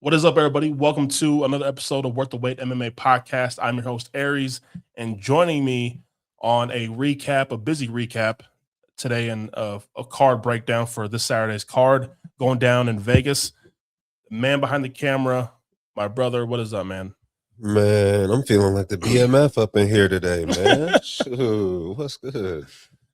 What is up, everybody? Welcome to another episode of Worth the Wait MMA podcast. I'm your host, Aries, and joining me on a busy recap today, and a card breakdown for this Saturday's card going down in Vegas. The man behind the camera, my brother. What is up, man? Man, I'm feeling like the BMF up in here today, man. Shoot, what's good?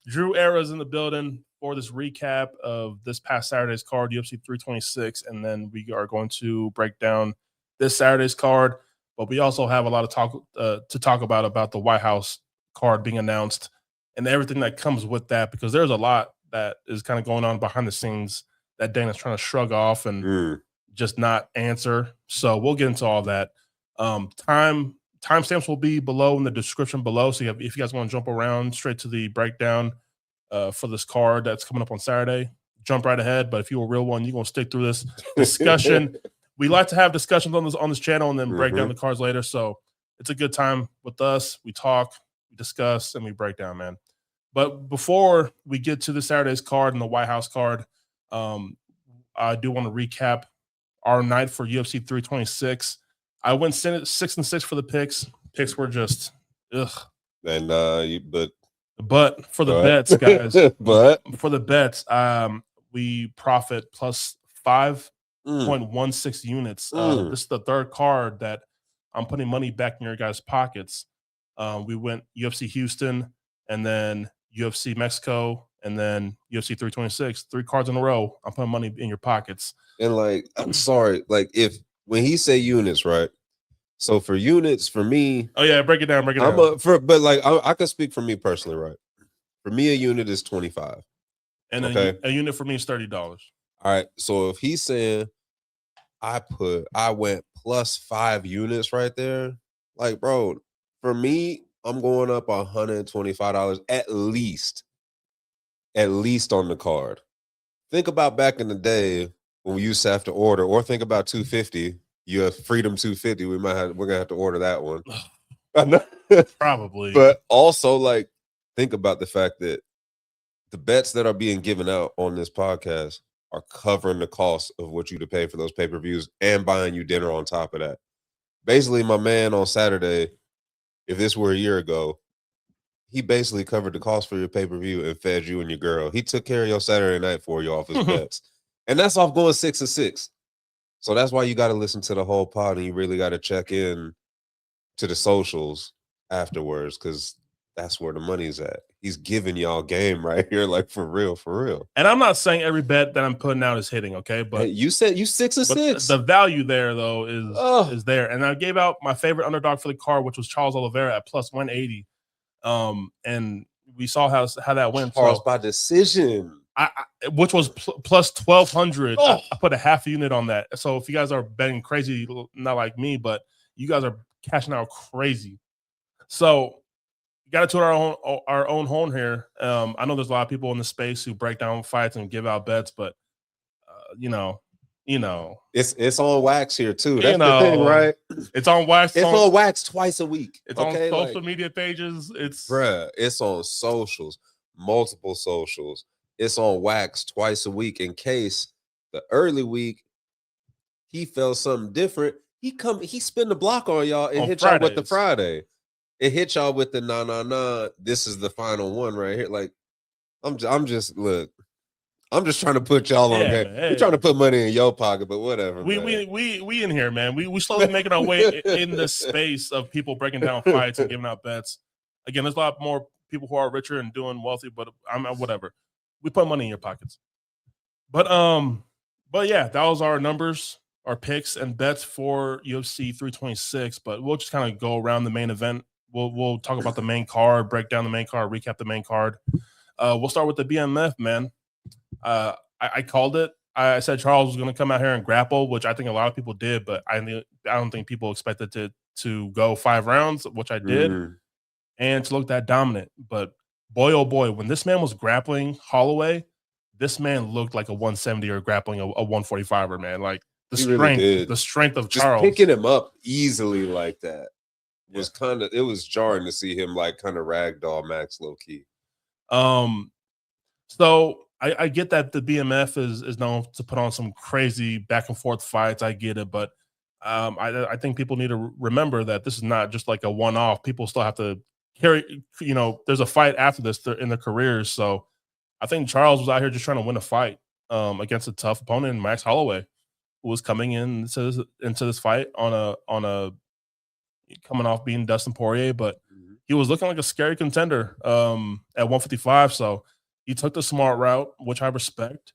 Drew Era's in the building for this recap of this past Saturday's card, UFC 326, and then we are going to break down this Saturday's card. But we also have a lot of talk to talk about the White House card being announced and everything that comes with that, because there's a lot that is kind of going on behind the scenes that Dana's trying to shrug off and just not answer. So we'll get into all that. Timestamps will be below in the description below. So if you guys want to jump around straight to the breakdown for this card that's coming up on Saturday, jump right ahead. But if you're a real one, you're going to stick through this discussion. We like to have discussions on this channel and then break down the cards later. So it's a good time with us. We talk, we discuss, and we break down, man. But before we get to the Saturday's card and the White House card, I do want to recap our night for UFC 326. I went 6-6 for the picks. Picks were just ugh. And but for the bets, guys, but for the bets, we profit plus 5.16 units. This is the third card that I'm putting money back in your guys' pockets. We went UFC Houston, and then UFC Mexico, and then UFC 326. 3 cards in a row. I'm putting money in your pockets. And like, I'm sorry, like when he say units, right? So for units, for me, oh yeah, break it down. But like I can speak for me personally, right? For me, a unit is 25, and okay? a unit for me is $30. All right. So if he's saying I went plus 5 units right there, like, bro, for me, I'm going up $125 at least on the card. Think about back in the day when we used to have to order, or think about 250. You have Freedom 250. We're gonna have to order that one. Probably. But also, like, think about the fact that the bets that are being given out on this podcast are covering the cost of what you to pay for those pay-per-views and buying you dinner on top of that. Basically, my man on Saturday, if this were a year ago, he basically covered the cost for your pay-per-view and fed you and your girl. He took care of your Saturday night for you off his bets. And that's off going 6-6. So that's why you got to listen to the whole pod, and you really got to check in to the socials afterwards, because that's where the money's at. He's giving y'all game right here, like for real. And I'm not saying every bet that I'm putting out is hitting, okay? But hey, you said you 6-6. The value there, though, is there. And I gave out my favorite underdog for the card, which was Charles Oliveira at plus 180. And we saw how that went. Charles by decision. Which was plus 1,200. I put a half unit on that. So if you guys are betting crazy, not like me, but you guys are cashing out crazy. So you got to toot our own horn here. I know there's a lot of people in the space who break down fights and give out bets, but you know, it's on wax here too. That's the thing, right? It's on wax. It's on wax twice a week. It's on social media pages. It's on socials, multiple socials. It's on wax twice a week, in case the early week he felt something different. He spin the block on y'all and hit y'all with the Friday. It hit y'all with the nah. This is the final one right here. Like, I'm just trying to put y'all on game. We're trying to put money in your pocket, but whatever. We in here, man. We slowly making our way in the space of people breaking down fights and giving out bets. Again, there's a lot more people who are richer and doing wealthy, but I'm whatever. We put money in your pockets. But yeah, that was our numbers, our picks and bets for UFC 326. But we'll just kind of go around the main event. We'll talk about the main card, break down the main card, recap the main card. We'll start with the BMF, man. I called it. I said Charles was going to come out here and grapple, which I think a lot of people did, but I don't think people expected to go 5 rounds, which I did, and to look that dominant. But boy, oh boy, when this man was grappling Holloway, this man looked like a 170 or grappling a 145er, man. Like the strength of Charles. Just picking him up easily like that was it was jarring to see him like kind of ragdoll Max low key. So I get that the BMF is known to put on some crazy back and forth fights. I get it, but I think people need to remember that this is not just like a one off. People still have to carry. There's a fight after this in their careers. So I think Charles was out here just trying to win a fight against a tough opponent, Max Holloway, who was coming into this fight on a coming off being Dustin Poirier, but he was looking like a scary contender at 155. So he took the smart route, which I respect.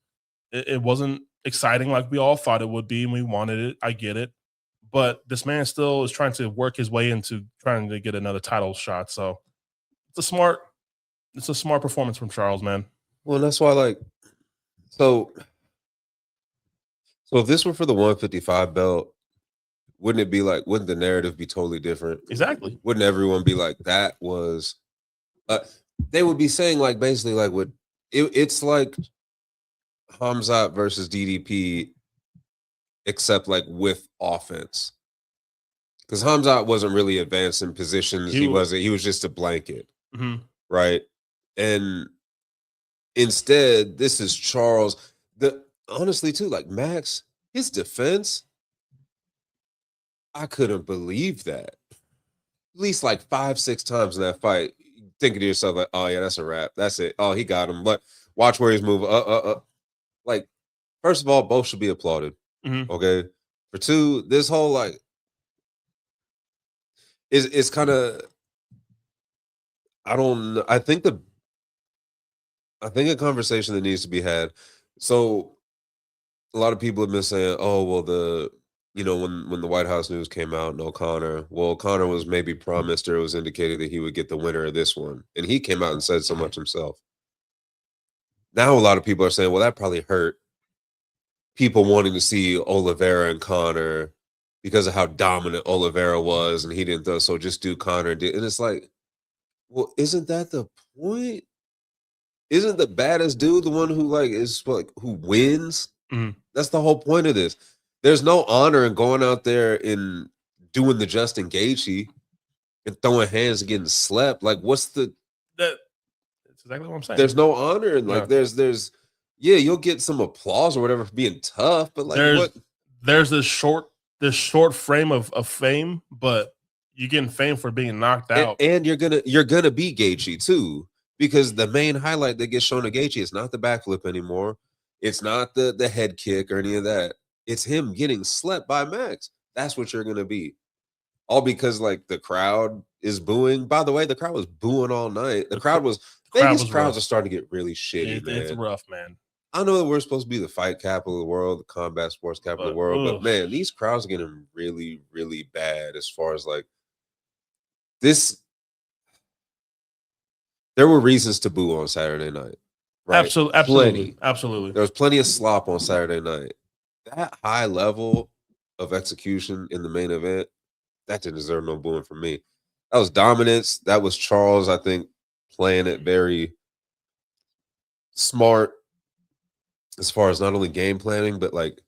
It wasn't exciting like we all thought it would be, and we wanted it. I get it. But this man still is trying to work his way into trying to get another title shot. So it's a smart performance from Charles, man. Well, that's why, like, so if this were for the 155 belt, wouldn't it be like, wouldn't the narrative be totally different? Exactly. Wouldn't everyone be like, that was, they would be saying, like, basically, like, it's like Hamzat versus DDP, except like with offense. Because Hamzat wasn't really advancing positions. He was just a blanket. Right. And instead, this is Charles. Honestly, too, like Max, his defense, I couldn't believe that. At least like 5-6 times in that fight, thinking to yourself, like, oh yeah, that's a wrap. That's it. Oh, he got him. But watch where he's moving. Like, first of all, both should be applauded. Okay. For two, this whole like is kind of, I think a conversation that needs to be had. So a lot of people have been saying, oh, well, when the White House news came out and O'Connor was maybe promised, or it was indicated that he would get the winner of this one. And he came out and said so much himself. Now a lot of people are saying, well, that probably hurt people wanting to see Oliveira and Conor because of how dominant Oliveira was, and he didn't throw, so just do Conor. And it's like, well, isn't that the point? Isn't the baddest dude the one who who wins? That's the whole point of this. There's no honor in going out there and doing the Justin Gaethje and throwing hands and getting slept. Like, that's exactly what I'm saying. There's no honor, and like there's you'll get some applause or whatever for being tough, but like there's this short frame of fame, but you're getting fame for being knocked out, and you're gonna beat Gaethje too, because the main highlight that gets shown to Gaethje is not the backflip anymore. It's not the head kick or any of that. It's him getting slept by Max. That's what you're gonna be. All because like the crowd is booing. By the way, the crowd was booing all night. Vegas crowds are starting to get really shitty, man. It's rough, man. I know that we're supposed to be the fight capital of the world, the combat sports capital of the world, but man, these crowds are getting really, really bad as far as like this. There were reasons to boo on Saturday night. Right? Absolutely. There was plenty of slop on Saturday night. That high level of execution in the main event, that didn't deserve no booing from me. That was dominance. That was Charles, I think, playing it very smart as far as not only game planning, but like,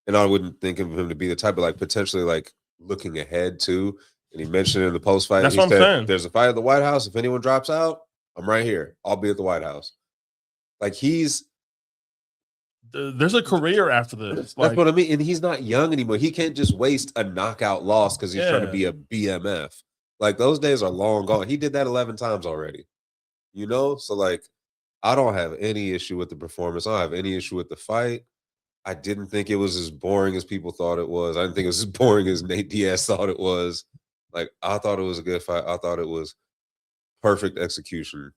and I wouldn't think of him to be the type of like potentially like looking ahead too. And he mentioned in the post fight, that's what I'm saying. There's a fight at the White House. If anyone drops out, I'm right here. I'll be at the White House. Like there's a career after this. That's what I mean. And he's not young anymore. He can't just waste a knockout loss because he's trying to be a BMF. Like, those days are long gone. He did that 11 times already. So like, I don't have any issue with the performance. I don't have any issue with the fight. I didn't think it was as boring as people thought it was. I didn't think it was as boring as Nate Diaz thought it was. Like, I thought it was a good fight. I thought it was perfect execution.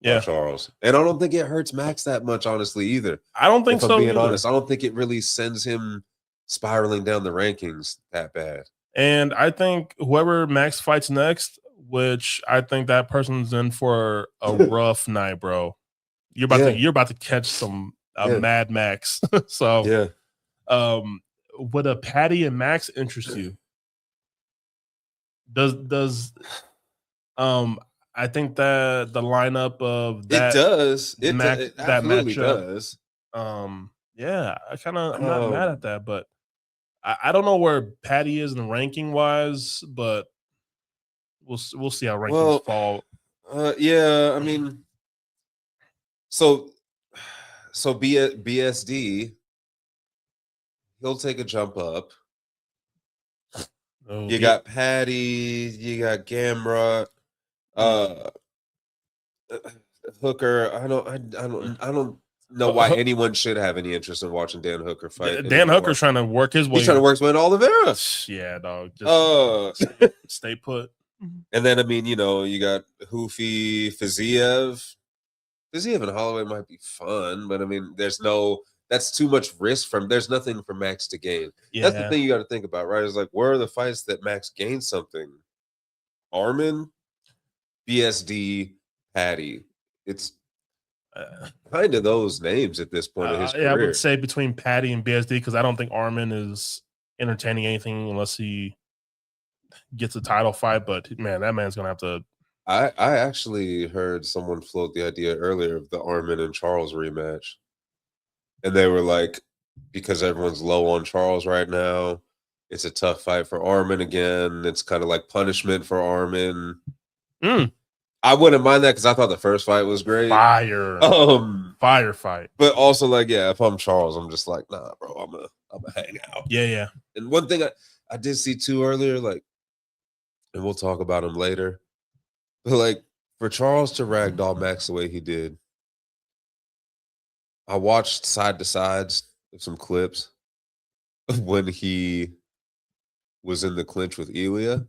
Yeah, Charles. And I don't think it hurts Max that much, honestly, either. I don't think so. I'm being honest, I don't think it really sends him spiraling down the rankings that bad. And I think whoever Max fights next, which I think that person's in for a rough night, bro. You're about to catch some Mad Max. So would a Patty and Max interest you? Does I think that the lineup of that does. It absolutely matchup does. I'm not mad at that, but I don't know where Patty is in ranking wise, but we'll see how rankings fall. Yeah, I mean, so So BSD, he'll take a jump up. Oh, You got Patty, you got Gamrot, Hooker. I don't know why anyone should have any interest in watching Dan Hooker fight. Dan Hooker's trying to work his way. He's trying to work his way in Oliveira. Yeah, dog. Just stay put. And then, I mean, you know, you got Hoofy, Fiziev. Fiziev and Holloway might be fun, but I mean, that's too much risk there's nothing for Max to gain. Yeah. That's the thing you got to think about, right? It's like, where are the fights that Max gains something? Armin, BSD, Patty. It's kind of those names at this point in his career. I would say between Patty and BSD, because I don't think Armin is entertaining anything unless he gets a title fight. But man, that man's gonna have to. I actually heard someone float the idea earlier of the Armin and Charles rematch, and they were like, because everyone's low on Charles right now, it's a tough fight for Armin again. It's kind of like punishment for Armin. I wouldn't mind that because I thought the first fight was great. Fire fight. But also, like, yeah, if I'm Charles, I'm just like, nah, bro, I'm a hang out. Yeah. And one thing I did see too earlier, like, and we'll talk about him later, but like for Charles to ragdoll Max the way he did, I watched side to sides of some clips of when he was in the clinch with Elia.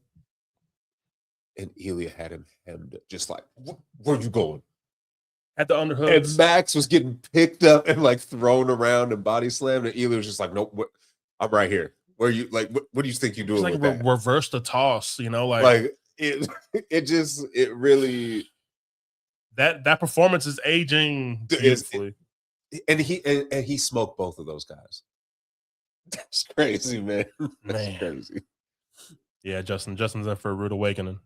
And Elia had him hemmed, just like, where you going? At the underhook. And Max was getting picked up and like thrown around and body slammed. And Elia was just like, nope, I'm right here. Where you like? What do you think you're doing? It's like with that? Reverse the toss, you know, like it really that performance is aging beautifully. And he smoked both of those guys. That's crazy, man. That's crazy. Yeah, Justin's in for a rude awakening.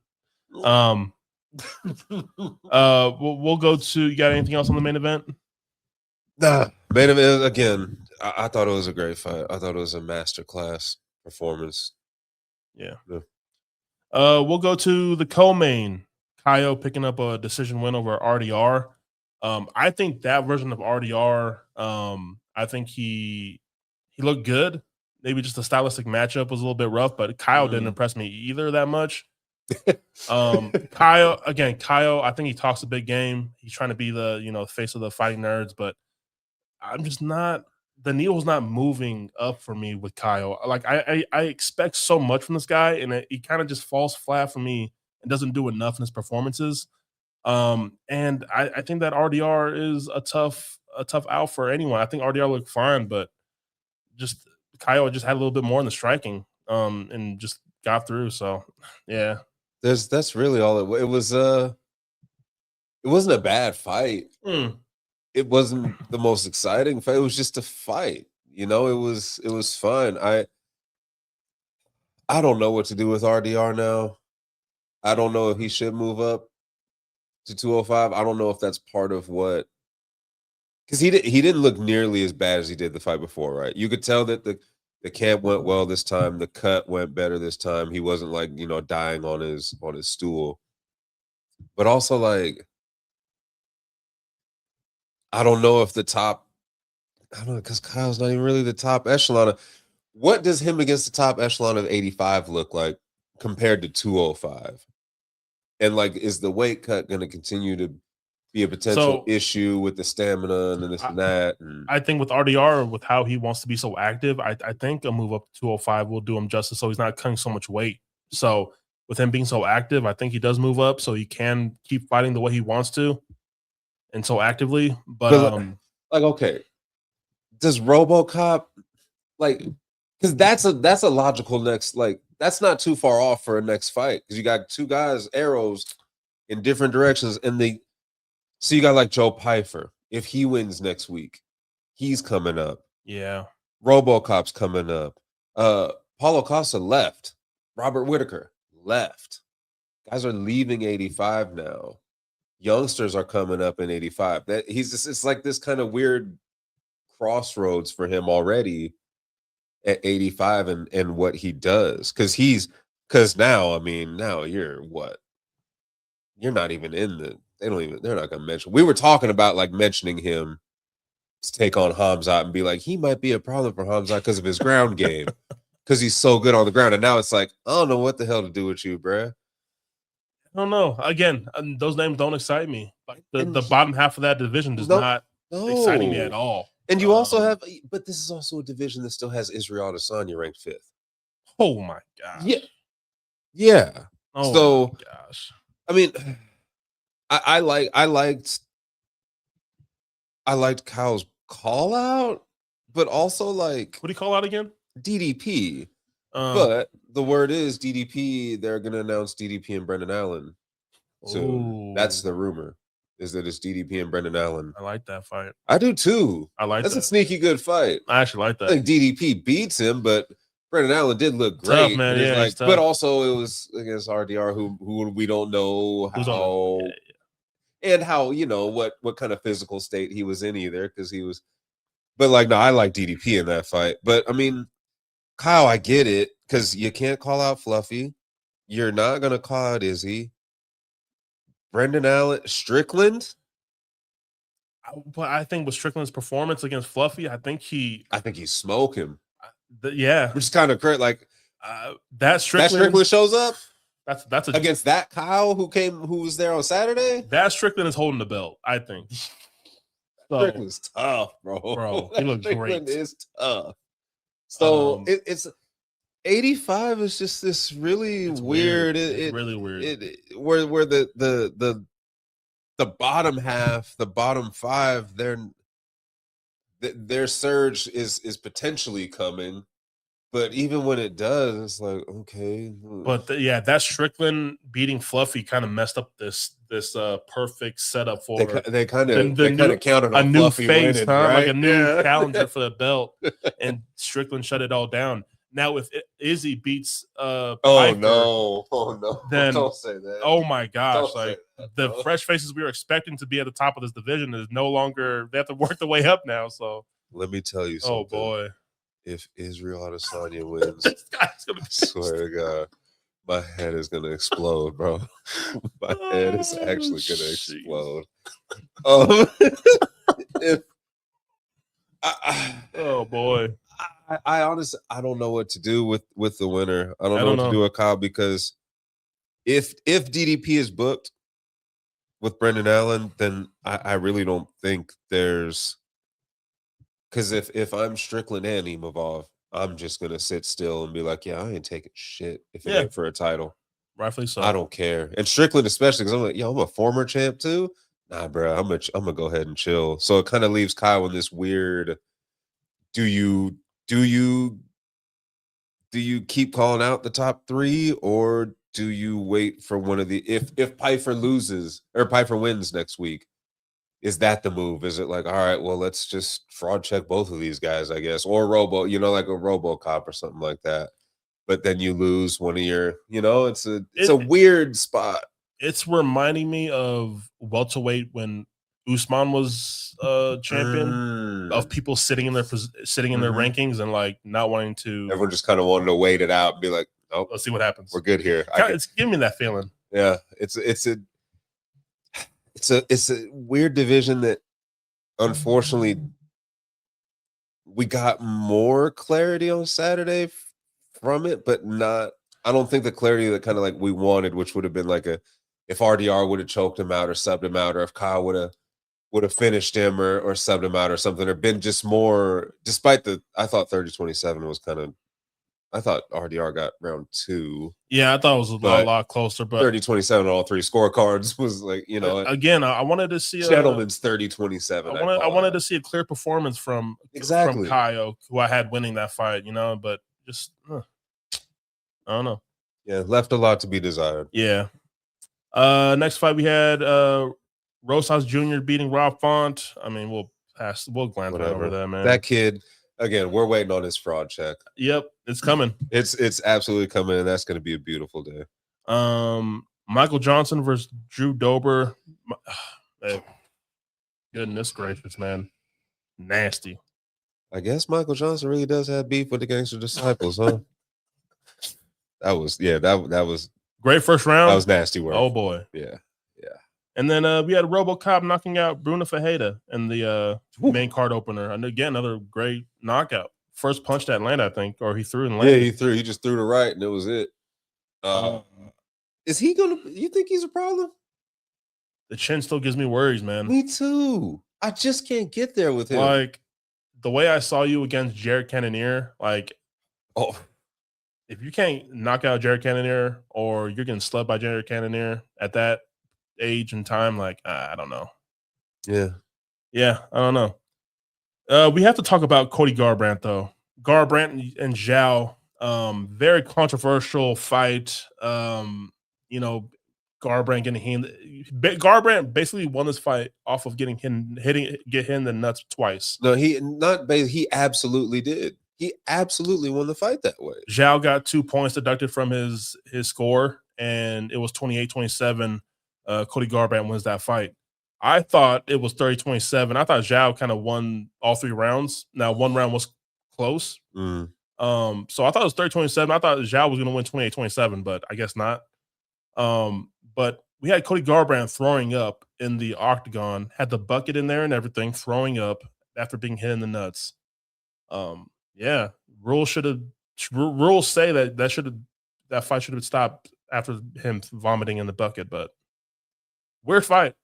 We'll go to. You got anything else on the main event? Nah, main event again. I thought it was a great fight. I thought it was a masterclass performance. Yeah. We'll go to the co-main. Kaio picking up a decision win over RDR. I think that version of RDR. I think he looked good. Maybe just the stylistic matchup was a little bit rough, but Kaio didn't impress me either that much. Kaio, I think he talks a big game. He's trying to be the face of the fighting nerds, but I'm just not. The needle's not moving up for me with Kaio. Like I expect so much from this guy, and he kind of just falls flat for me and doesn't do enough in his performances. And I think that RDR is a tough out for anyone. I think RDR looked fine, but just Kaio just had a little bit more in the striking, and just got through. So yeah. That's really all it was. It wasn't a bad fight. It wasn't the most exciting fight. It was just a fight. You know, it was fun. I don't know what to do with RDR now. I don't know if he should move up to 205. I don't know if that's part of what, because he didn't look nearly as bad as he did the fight before, right? You could tell that the camp went well this time. The cut went better this time. He wasn't like, dying on his stool. But also, like, I don't know if I don't know, because Kyle's not even really the top echelon. What does him against the top echelon of 85 look like compared to 205? And like, is the weight cut going to continue to be a potential issue with the stamina and this and that? And I think with RDR, with how he wants to be so active, I think a move up to 205 will do him justice. So he's not cutting so much weight. So with him being so active, I think he does move up so he can keep fighting the way he wants to and so actively. But like, okay, does RoboCop, like, because that's a logical next, like, that's not too far off for a next fight, because you got two guys, arrows in different directions, and so you got like Joe Pyfer. If he wins next week, he's coming up. Yeah. RoboCop's coming up. Paulo Costa left. Robert Whitaker left. Guys are leaving 85 now. Youngsters are coming up in 85. That it's like this kind of weird crossroads for him already at 85 and what he does. Because now you're what? You're not even in they're not gonna mention. We were talking about like mentioning him take on Hamzat and be like, he might be a problem for Hamzat because of his ground game, because he's so good on the ground. And now it's like, I don't know what the hell to do with you, bruh. I don't know. Again, those names don't excite me. Like the And bottom half of that division does not excite me at all. And you also have, but this is also a division that still has Israel Adesanya ranked 5th. Oh my gosh. Yeah. Yeah. Oh so, my gosh. I mean, I liked Kyle's call out, but also like, what do you call out again? DDP. But the word is DDP. They're gonna announce DDP and Brendan Allen soon. That's the rumor. Is that it's DDP and Brendan Allen. I like that fight. I do too. I like that's that. a sneaky good fight. I actually like that. I think DDP beats him, but Brendan Allen did look great. Tough, man. Yeah, like, but also it was against RDR, who we don't know how and how, you know, what kind of physical state he was in either, because he was. But like, no, I like DDP in that fight. But I mean, Kyle, I get it, because you can't call out Fluffy. You're not gonna call out Izzy. Brendan Allen, Strickland. But I think with Strickland's performance against Fluffy, I think he smoked him. Yeah, which is kind of crazy. Like that Strickland shows up. That's against that Kyle who was there on Saturday. That Strickland is holding the belt, I think. Strickland's tough, bro. He looks Strickland great. Is tough. So it's 85 is just this really weird. It's really weird. Where the bottom half, the bottom 5, their surge is potentially coming, but even when it does, it's like, okay. But that Strickland beating Fluffy kind of messed up this perfect setup for they kind of counted on a new Fluffy face, winning, huh? right? Like a new challenger for the belt, and Strickland shut it all down. Now, if Izzy beats Piper, then don't say that. Oh my gosh! The fresh faces we were expecting to be at the top of this division is no longer. They have to work their way up now. So let me tell you something. Oh boy! If Israel Adesanya wins, I swear to God, my head is gonna explode, bro. My head is actually gonna explode. Oh boy. I honestly, I don't know what to do with the winner. I don't know what to do with Kyle, because if DDP is booked with Brendan Allen, then I really don't think there's, because if I'm Strickland and Imavov, I'm just gonna sit still and be like, yeah, I ain't taking shit if it ain't for a title. Rightfully so. I don't care. And Strickland especially, because I'm like, yo, I'm a former champ too. Nah, bro, I'm gonna go ahead and chill. So it kind of leaves Kyle in this weird. Do you keep calling out the top 3, or do you wait for one of the, if Piper loses or Piper wins next week, is that the move? Is it like, all right, well, let's just fraud check both of these guys, I guess, or like a RoboCop or something like that. But then you lose one of your, it's a weird spot. It's reminding me of welterweight when Usman was champion, of people sitting in their rankings and like not wanting to. Everyone just kind of wanted to wait it out and be like, "Oh, let's see what happens. We're good here." It's giving me that feeling. Yeah, it's a weird division that, unfortunately, we got more clarity on Saturday from it, but not. I don't think the clarity that kind of like we wanted, which would have been like if RDR would have choked him out or subbed him out, or if Kyle would have finished him or subbed him out or something, or been just more, despite I thought 30-27 was kind of, I thought RDR got round 2. Yeah, I thought it was a lot closer, but 30-27 on all 3 scorecards was like, again, I wanted to see gentleman's 30-27. I wanted to see a clear performance from Kyle, who I had winning that fight, but just, I don't know. Yeah, left a lot to be desired. Yeah. Next fight we had Rosas Jr. beating Rob Font. I mean, we'll glance right over that, man. That kid, again, we're waiting on his fraud check. Yep, it's coming. It's absolutely coming, and that's going to be a beautiful day. Michael Johnson versus Drew Dober. Goodness gracious, man, nasty. I guess Michael Johnson really does have beef with the Gangster Disciples, huh? That was great first round. That was nasty work. Oh boy, yeah. And then we had RoboCop knocking out Bruno Ferreira in the main card opener. And again, another great knockout. First punch that landed, I think, or he threw and landed. Yeah, he threw. He just threw to right, and it was it. Is he gonna? You think he's a problem? The chin still gives me worries, man. Me too. I just can't get there with him. Like the way I saw you against Jared Cannonier, like, oh, if you can't knock out Jared Cannonier or you're getting slept by Jared Cannonier at that age and time, like, I don't know. Yeah, I don't know. We have to talk about Cody Garbrandt, though. Garbrandt and Zhao, very controversial fight. You know, Garbrandt getting hit. Garbrandt basically won this fight off of get hit in the nuts twice. No, he absolutely did. He absolutely won the fight that way. Zhao got 2 points deducted from his score, and it was 28-27. Cody Garbrandt wins that fight. I thought it was 30-27. I thought Zhao kind of won all 3 rounds. Now, 1 round was close. So I thought it was 30-27. I thought Zhao was going to win 28-27, but I guess not. But we had Cody Garbrandt throwing up in the octagon, had the bucket in there and everything, throwing up after being hit in the nuts. Yeah, rules say that fight should have stopped after him vomiting in the bucket, but weird fight.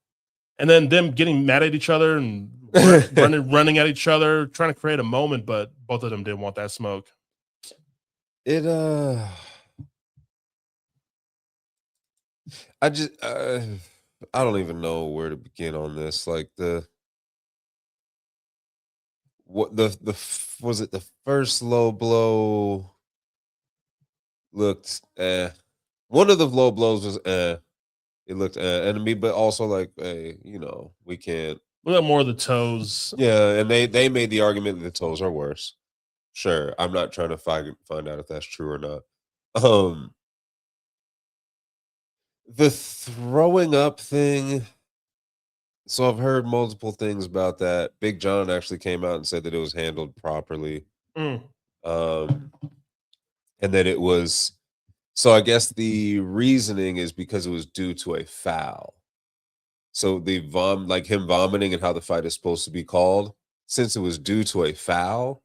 And then them getting mad at each other and running at each other, trying to create a moment, but both of them didn't want that smoke. I don't even know where to begin on this. Like was it the first low blow looked one of the low blows was it looked enemy, but also like, hey, you know, we can't. We got more of the toes. Yeah, and they made the argument that the toes are worse. Sure, I'm not trying to find out if that's true or not. The throwing up thing. So I've heard multiple things about that. Big John actually came out and said that it was handled properly. And that it was. So I guess the reasoning is because it was due to a foul. So the like him vomiting and how the fight is supposed to be called, since it was due to a foul,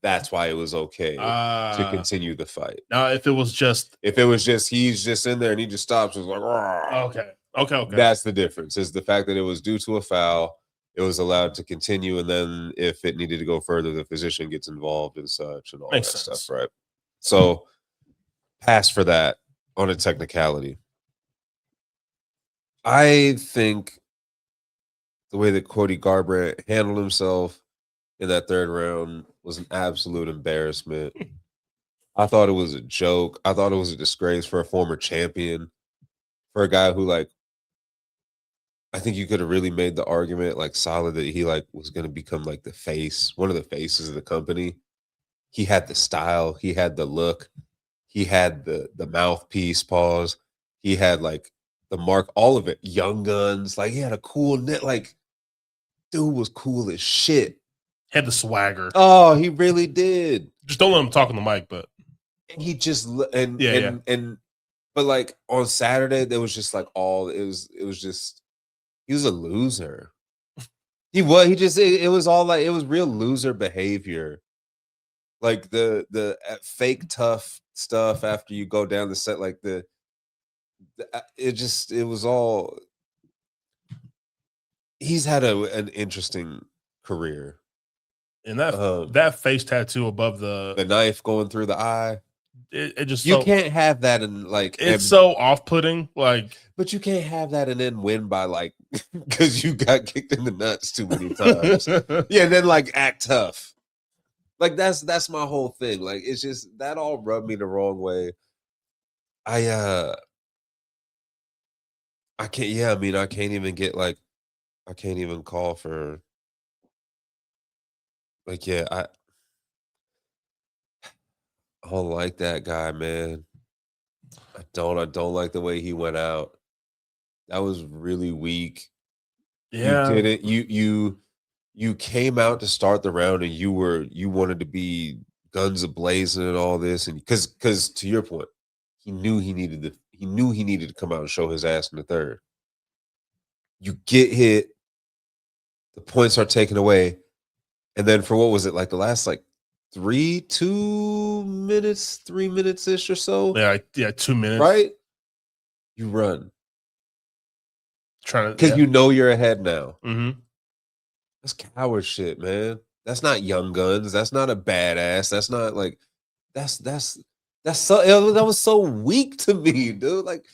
that's why it was okay to continue the fight. Now, if it was just he's just in there and he just stops, it's like, okay. That's the difference. Is the fact that it was due to a foul, it was allowed to continue, and then if it needed to go further, the physician gets involved and such and all that stuff, right? So pass for that on a technicality. I think the way that Cody Garbrandt handled himself in that 3rd round was an absolute embarrassment. I thought it was a joke. I thought it was a disgrace for a former champion, for a guy who, like, I think you could have really made the argument, like, solid that he, like, was going to become, like, the face, one of the faces of the company. He had the style. He had the look. He had the mouthpiece pause. He had, like, the mark, all of it. Young Guns. Like, he had a cool net. Like, dude was cool as shit. Had the swagger. Oh, he really did. Just don't let him talk on the mic, but he just but like on Saturday, there was just like it was just he was a loser. It was all like, it was real loser behavior. Like the fake tough stuff after you go down the set, like it was all. He's had an interesting career. And that face tattoo above the knife going through the eye, it just, you can't have that in, like, it's so off-putting, like. But you can't have that and then win by, like, because you got kicked in the nuts too many times. Yeah, and then, like, act tough. Like, that's my whole thing. Like, it's just that all rubbed me the wrong way. I can't. Yeah, I mean, I can't even get, like, I can't even call for. Like, yeah, I don't like that guy, man. I don't like the way he went out. That was really weak. Yeah. You didn't. You came out to start the round and you wanted to be guns a-blazing and all this, and because to your point, he knew he needed to come out and show his ass in the 3rd. You get hit, the points are taken away, and then for what was it, like the last like 2 minutes, 3 minutes ish or so, Yeah, 2 minutes. right? You run Trying to because you know you're ahead now. Mm-hmm. That's coward shit, man. That's not Young Guns. That's not a badass. That's not like that's so that was so weak to me, dude. Like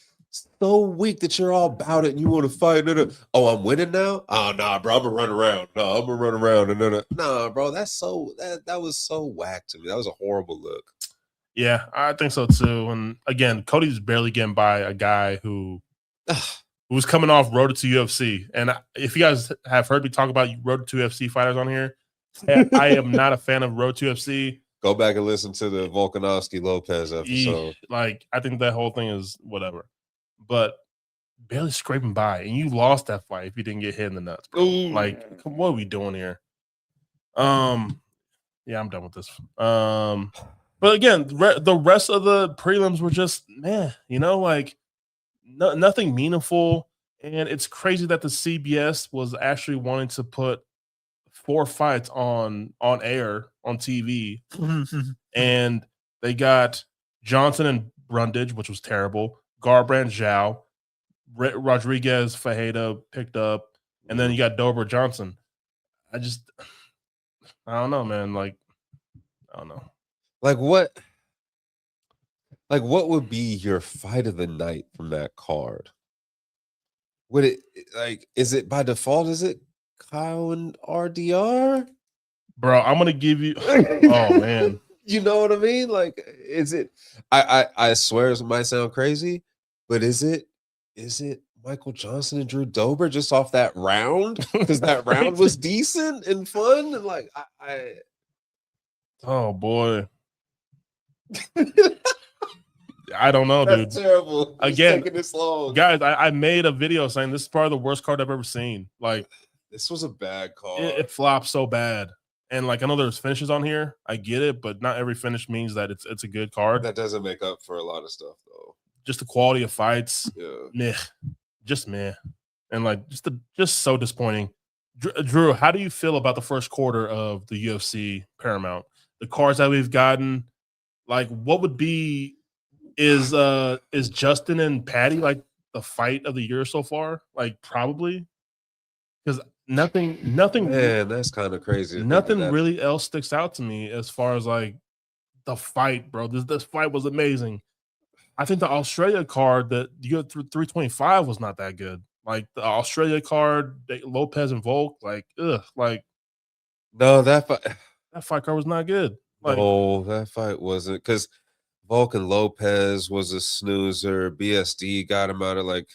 so weak that you're all about it and you want to fight. Oh, I'm winning now. Oh nah, bro, I'm gonna run around. No, I'm gonna run around. And nah, bro, that was so whack to me. That was a horrible look. Yeah, I think so too. And again, Cody's barely getting by a guy who was coming off Road to UFC. And if you guys have heard me talk about Road to UFC fighters on here, I am not a fan of Road to UFC. Go back and listen to the Volkanovski Lopez episode. Like, I think that whole thing is whatever. But barely scraping by, and you lost that fight if you didn't get hit in the nuts, bro. Like, what are we doing here? Yeah, I'm done with this. But again, the rest of the prelims were just like nothing meaningful. And it's crazy that the CBS was actually wanting to put 4 fights on air on TV, and they got Johnson and Brundage, which was terrible. Garbrandt, Zhao, Rodriguez, Fajeda picked up, and then you got Dober Johnson. I don't know, man. Like, I don't know. Like what would be your fight of the night from that card? Would it is it by default? Is it Kyle and RDR? Bro, I'm gonna give you oh man. You know what I mean? Like, is it I swear it might sound crazy, but is it Michael Johnson and Drew Dober just off that round? Because that round was decent and fun. And like I oh boy. I don't know, dude. That's terrible. Again, taking this long. Guys, I made a video saying this is probably the worst card I've ever seen. Like, this was a bad card. It flopped so bad. And like, I know there's finishes on here. I get it, but not every finish means that it's a good card. That doesn't make up for a lot of stuff, though. Just the quality of fights, meh. Just meh. And like, just so disappointing. Drew, how do you feel about the first quarter of the UFC Paramount? The cards that we've gotten, like, what would be is Justin and Patty like the fight of the year so far? Like, probably, because nothing. Man, that's kind of crazy. Nothing really else sticks out to me as far as like the fight, bro. This fight was amazing. I think the Australia card that you got 325 was not that good. Like the Australia card, Lopez and Volk, like no, that fight card was not good. Like, no, that fight wasn't, because Volk and Lopez was a snoozer. BSD got him out of that.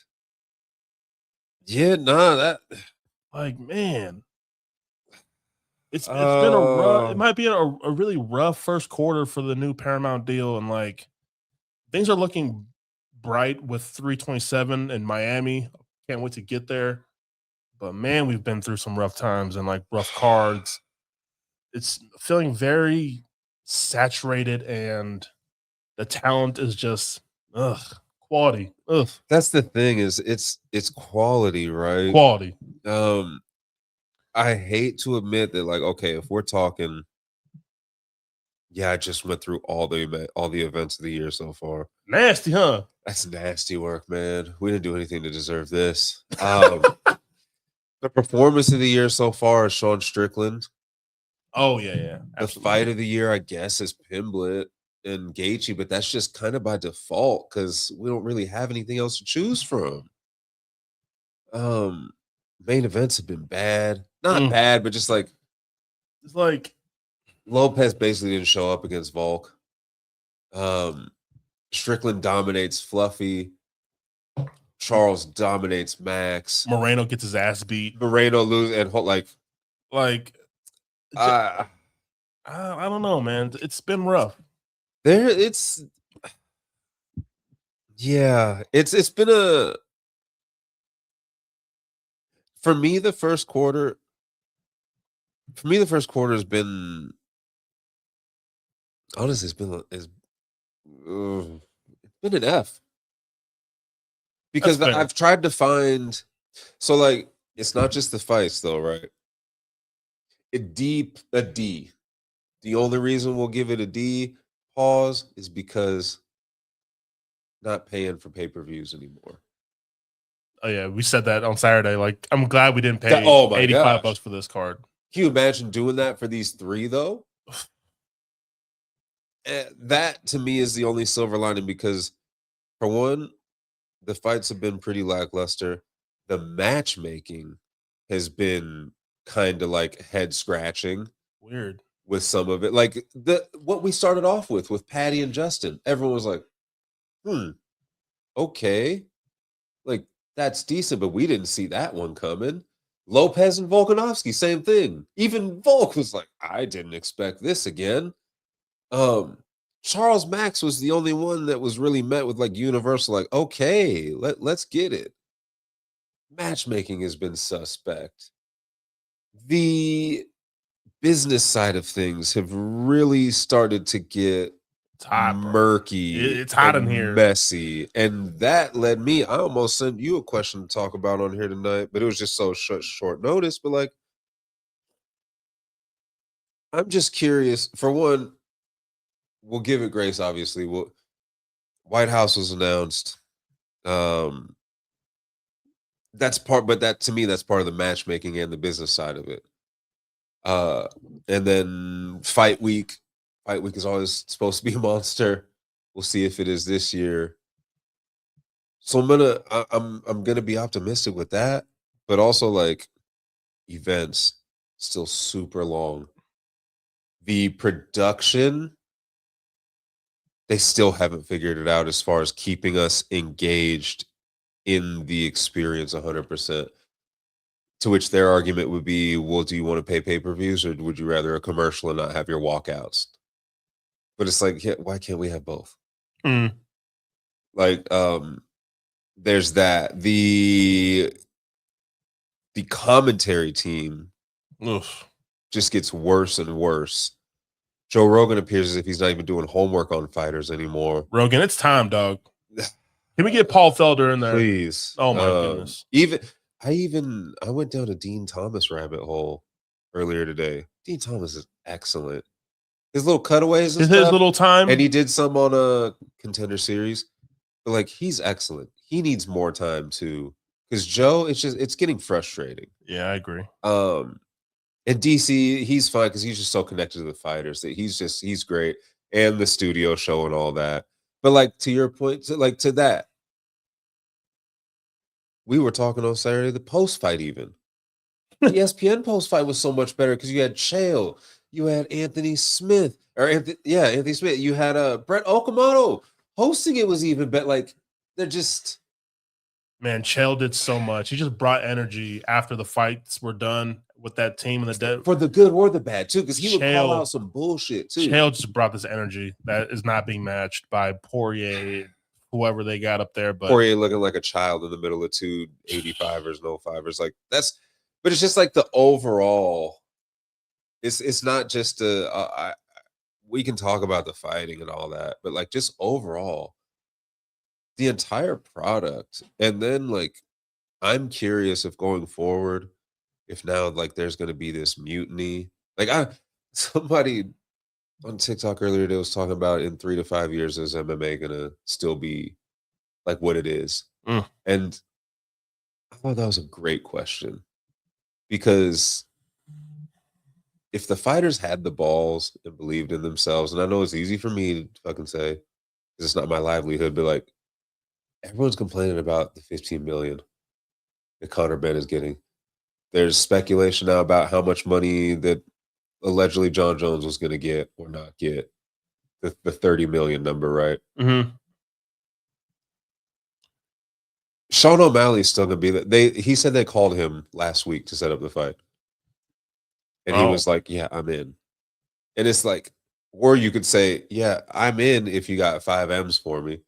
Like, man, it's been a rough. It might be a really rough first quarter for the new Paramount deal, and like things are looking bright with 327 in Miami. Can't wait to get there. But man, we've been through some rough times and like rough cards. It's feeling very saturated, and the talent is just quality. That's the thing, is it's quality, right? Quality. I hate to admit that, like, okay, if we're talking, I just went through all the events of the year so far. Nasty, huh? That's nasty work, man. We didn't do anything to deserve this. The performance of the year so far is Sean Strickland. Oh yeah. Absolutely. The fight of the year, I guess, is Pimblett and Gaethje, but that's just kind of by default because we don't really have anything else to choose from. Main events have been bad. Not bad, but just like it's like Lopez basically didn't show up against Volk. Strickland dominates Fluffy. Charles dominates Max. Moreno gets his ass beat. Moreno loses, and I don't know, man. It's been rough. It's been a, for me the first quarter has been, honestly, it's been an F, because I've tried to find So like, it's not just the fights though, right? A D. The only reason we'll give it a D pause is because not paying for pay-per-views anymore. Oh yeah, we said that on Saturday. Like, I'm glad we didn't That, pay oh my $85 gosh. for this card. Can you imagine doing that for these 3 though? That to me is the only silver lining because, for one, the fights have been pretty lackluster. The matchmaking has been kind of like head scratching Weird. with some of it. Like what we started off with Patty and Justin. Everyone was like, okay. Like that's decent, but we didn't see that one coming. Lopez and Volkanovski, same thing. Even Volk was like, I didn't expect this again. Charles Max was the only one that was really met with like universal, like, okay, let's get it. Matchmaking has been suspect. The business side of things have really started to get murky. It's hot in here. Messy. And that led me, I almost sent you a question to talk about on here tonight, but it was just so short notice. But like, I'm just curious. For one, we'll give it grace, obviously. White House was announced. That's part, but that to me, that's part of the matchmaking and the business side of it. And then fight week. Fight week is always supposed to be a monster. We'll see if it is this year. So I'm gonna be optimistic with that, but also like events still super long. The production, they still haven't figured it out as far as keeping us engaged in the experience 100%. To which their argument would be, well, do you want to pay pay-per-views or would you rather a commercial and not have your walkouts? But it's like, yeah, why can't we have both? Like, there's that. The commentary team just gets worse and worse. Joe Rogan appears as if he's not even doing homework on fighters anymore. Rogan, it's time, dog. Can we get Paul Felder in there? Please. Oh my goodness. I went down a Dean Thomas rabbit hole earlier today. Dean Thomas is excellent. His little cutaways and stuff, his little time. And he did some on a Contender Series. But like, he's excellent. He needs more time too. Because Joe, it's getting frustrating. Yeah, I agree. And DC, he's fine because he's just so connected to the fighters that he's great. And the studio show and all that. But like, to your point, to that, we were talking on Saturday, the post-fight even. The ESPN post-fight was so much better because you had Chael, you had Anthony Smith. You had Brett Okamoto hosting it was even better. Like, they're just... Man, Chael did so much. He just brought energy after the fights were done with that team and the dead. For the good or the bad, too, because he would call out some bullshit, too. Chael just brought this energy that is not being matched by Poirier, whoever they got up there. But Poirier looking like a child in the middle of two 85ers, no fivers. Like, that's... But it's just like the overall... It's not just we can talk about the fighting and all that, but like just overall, the entire product. And then like, I'm curious if going forward, if now like there's going to be this mutiny. Like somebody on TikTok earlier today was talking about in 3 to 5 years, is MMA going to still be like what it is? And I thought that was a great question because if the fighters had the balls and believed in themselves, and I know it's easy for me to fucking say, because it's not my livelihood, but like, everyone's complaining about the 15 million that Conor Benn is getting. There's speculation now about how much money that allegedly John Jones was going to get or not get. The 30 million number, right? Sean O'Malley's still going to be he said they called him last week to set up the fight. And he was like, yeah, I'm in. And it's like, or you could say, yeah, I'm in if you got 5 M's for me.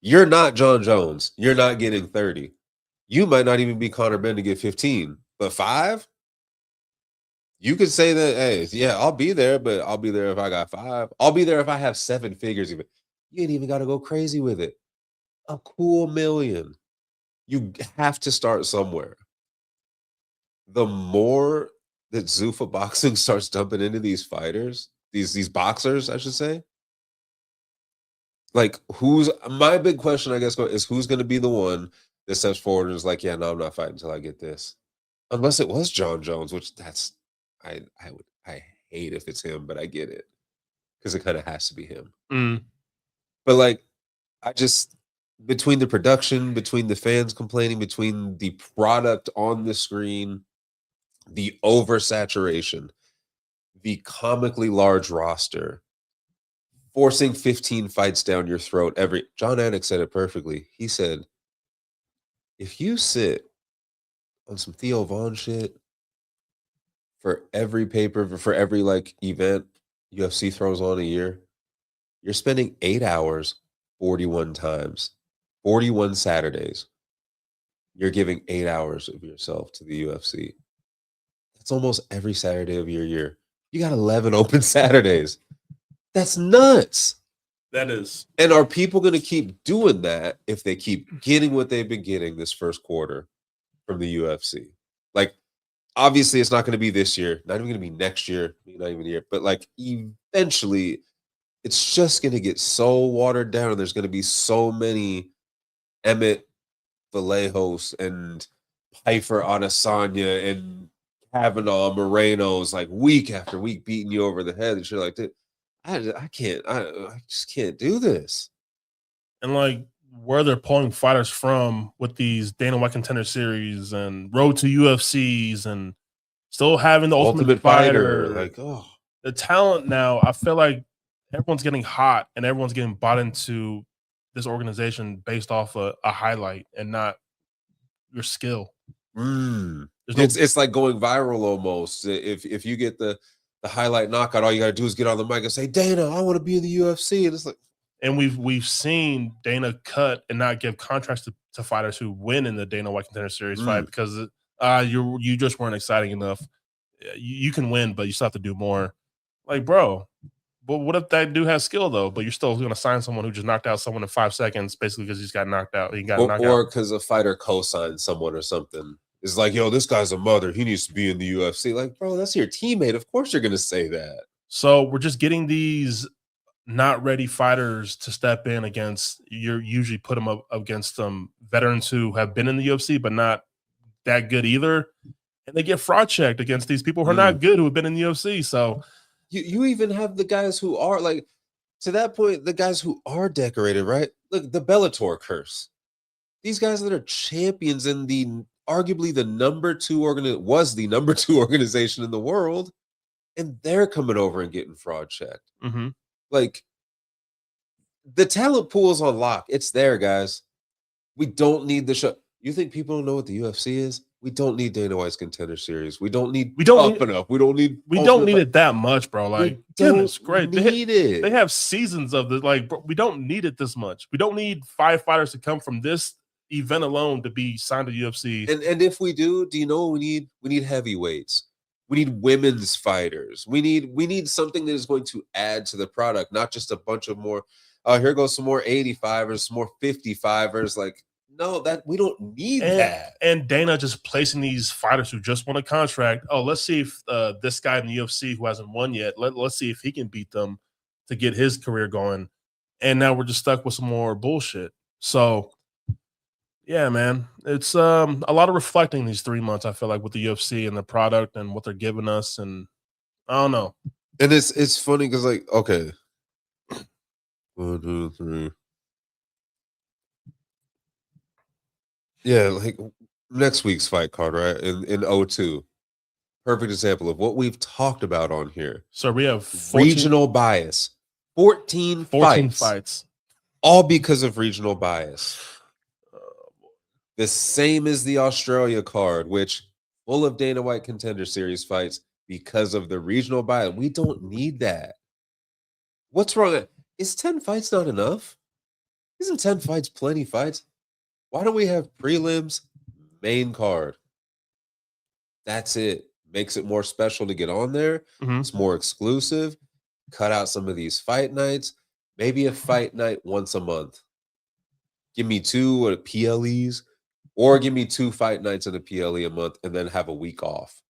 You're not John Jones. You're not getting 30. You might not even be Conor Benn to get 15, but 5? You could say that, hey, yeah, I'll be there, but I'll be there if I got 5. I'll be there if I have 7 figures even. You ain't even got to go crazy with it. A cool $1 million. You have to start somewhere. the more that Zuffa boxing starts dumping into these fighters, these boxers, I should say, like who's my big question, I guess, is who's going to be the one that steps forward and is like, yeah, no, I'm not fighting until I get this. Unless it was John Jones, which I hate if it's him, but I get it because it kind of has to be him. But like, I just between the production, between the fans complaining, between the product on the screen, the oversaturation, the comically large roster, forcing 15 fights down your throat every. John Anik said it perfectly. He said, if you sit on some Theo Vaughn shit for every for every like event UFC throws on a year, you're spending 8 hours 41 times, 41 Saturdays. You're giving 8 hours of yourself to the UFC. That's almost every Saturday of your year. You got 11 open Saturdays. That's nuts. That is. And are people going to keep doing that if they keep getting what they've been getting this first quarter from the UFC? Like, obviously, it's not going to be this year, not even going to be next year, not even a year, but like eventually, it's just going to get so watered down. And there's going to be so many Emmett, Vallejos, and Pfeiffer Adesanya and Kavanaugh Moreno's like week after week beating you over the head. And you're like, I just can't do this. And like where they're pulling fighters from with these Dana White Contender Series and Road to UFCs and still having the Ultimate Fighter. Like, oh, the talent now, I feel like everyone's getting hot and everyone's getting bought into this organization based off a highlight and not your skill. It's like going viral almost. If you get the highlight knockout, all you got to do is get on the mic and say, Dana, I want to be in the UFC. And it's like, and we've seen Dana cut and not give contracts to fighters who win in the Dana White Contender Series fight because you just weren't exciting enough. You can win, but you still have to do more. Like, bro, but what if that dude has skill though? But you're still going to sign someone who just knocked out someone in 5 seconds, basically because he's got knocked out. He got knocked out, or because a fighter co-signed someone or something. It's like, yo, this guy's a mother. He needs to be in the UFC. Like, bro, that's your teammate. Of course you're going to say that. So we're just getting these not ready fighters to step in against. You usually put them up against some veterans who have been in the UFC but not that good either, and they get fraud checked against these people who are not good who have been in the UFC. So you even have the guys who are like, to that point, the guys who are decorated, right? Look, the Bellator curse. These guys that are champions in the arguably the number 2 organization in the world, and they're coming over and getting fraud checked. Like, the talent pool is on lock. It's there, guys. We don't need the show. You think people don't know what the UFC is? We don't need Dana White's Contender Series. We don't need We don't need it that much, bro. Like, goodness, great. They have seasons of this. Like, bro, we don't need it this much. We don't need 5 fighters to come from this event alone to be signed to UFC. And if we do you know what we need? We need heavyweights. We need women's fighters. We need something that is going to add to the product, not just a bunch of more. Here goes some more 85ers, some more 55ers. Like, no, that we don't need that. And Dana just placing these fighters who just won a contract. Oh, let's see if this guy in the UFC who hasn't won yet, let's see if he can beat them to get his career going. And now we're just stuck with some more bullshit. So yeah, man, it's a lot of reflecting these 3 months. I feel like with the UFC and the product and what they're giving us, and I don't know. And it's funny because, like, okay, 1, 2, 3. Yeah, like next week's fight card, right? In 02. Perfect example of what we've talked about on here. So we have 14, regional bias. 14 fights. All because of regional bias. The same as the Australia card, which full of Dana White Contender Series fights because of the regional bias. We don't need that. What's wrong? Is 10 fights not enough? Isn't 10 fights plenty fights? Why don't we have prelims, main card? That's it. Makes it more special to get on there. It's more exclusive. Cut out some of these fight nights. Maybe a fight night once a month. Give me 2 PLEs. Or give me 2 fight nights in the PLE a month and then have a week off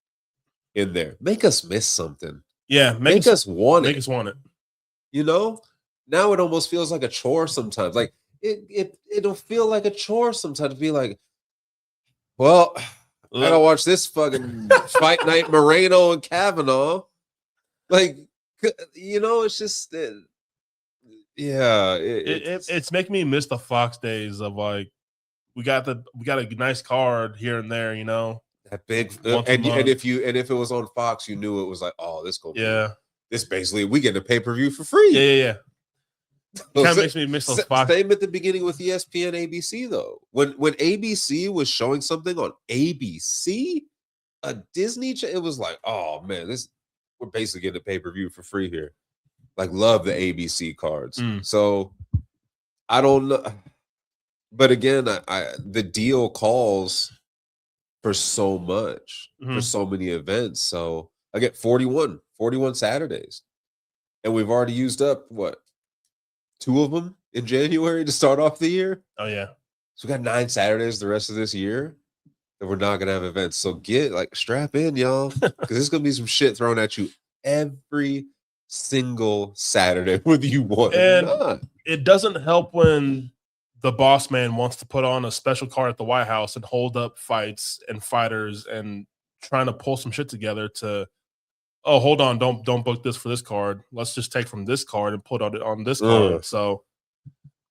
in there. Make us miss something. Yeah, Make us want make it. us want it. You know? Now it almost feels like a chore sometimes. Like it'll feel like a chore sometimes to be like, well, I gotta watch this fucking fight night Moreno and Kavanaugh. Like, you know, it's just yeah. It's making me miss the Fox days of like we got a nice card here and there, you know. That big and if it was on Fox, you knew it was like, oh, this gonna be this basically we get a pay-per-view for free. Yeah. It kind of makes me miss those Fox. Same at the beginning with ESPN, ABC though. When ABC was showing something on ABC, a Disney, it was like, oh man, we're basically getting a pay-per-view for free here. Like, love the ABC cards. So I don't know, but again, the deal calls for so much, for so many events. So I get 41 Saturdays, and we've already used up what, 2 of them in January to start off the year. Oh yeah, so we got 9 Saturdays the rest of this year that we're not gonna have events. So strap in, y'all, because there's gonna be some shit thrown at you every single Saturday, whether you want it or not. It doesn't help when the boss man wants to put on a special card at the White House and hold up fights and fighters and trying to pull some shit together to, oh, hold on, don't book this for this card. Let's just take from this card and put it on this card. So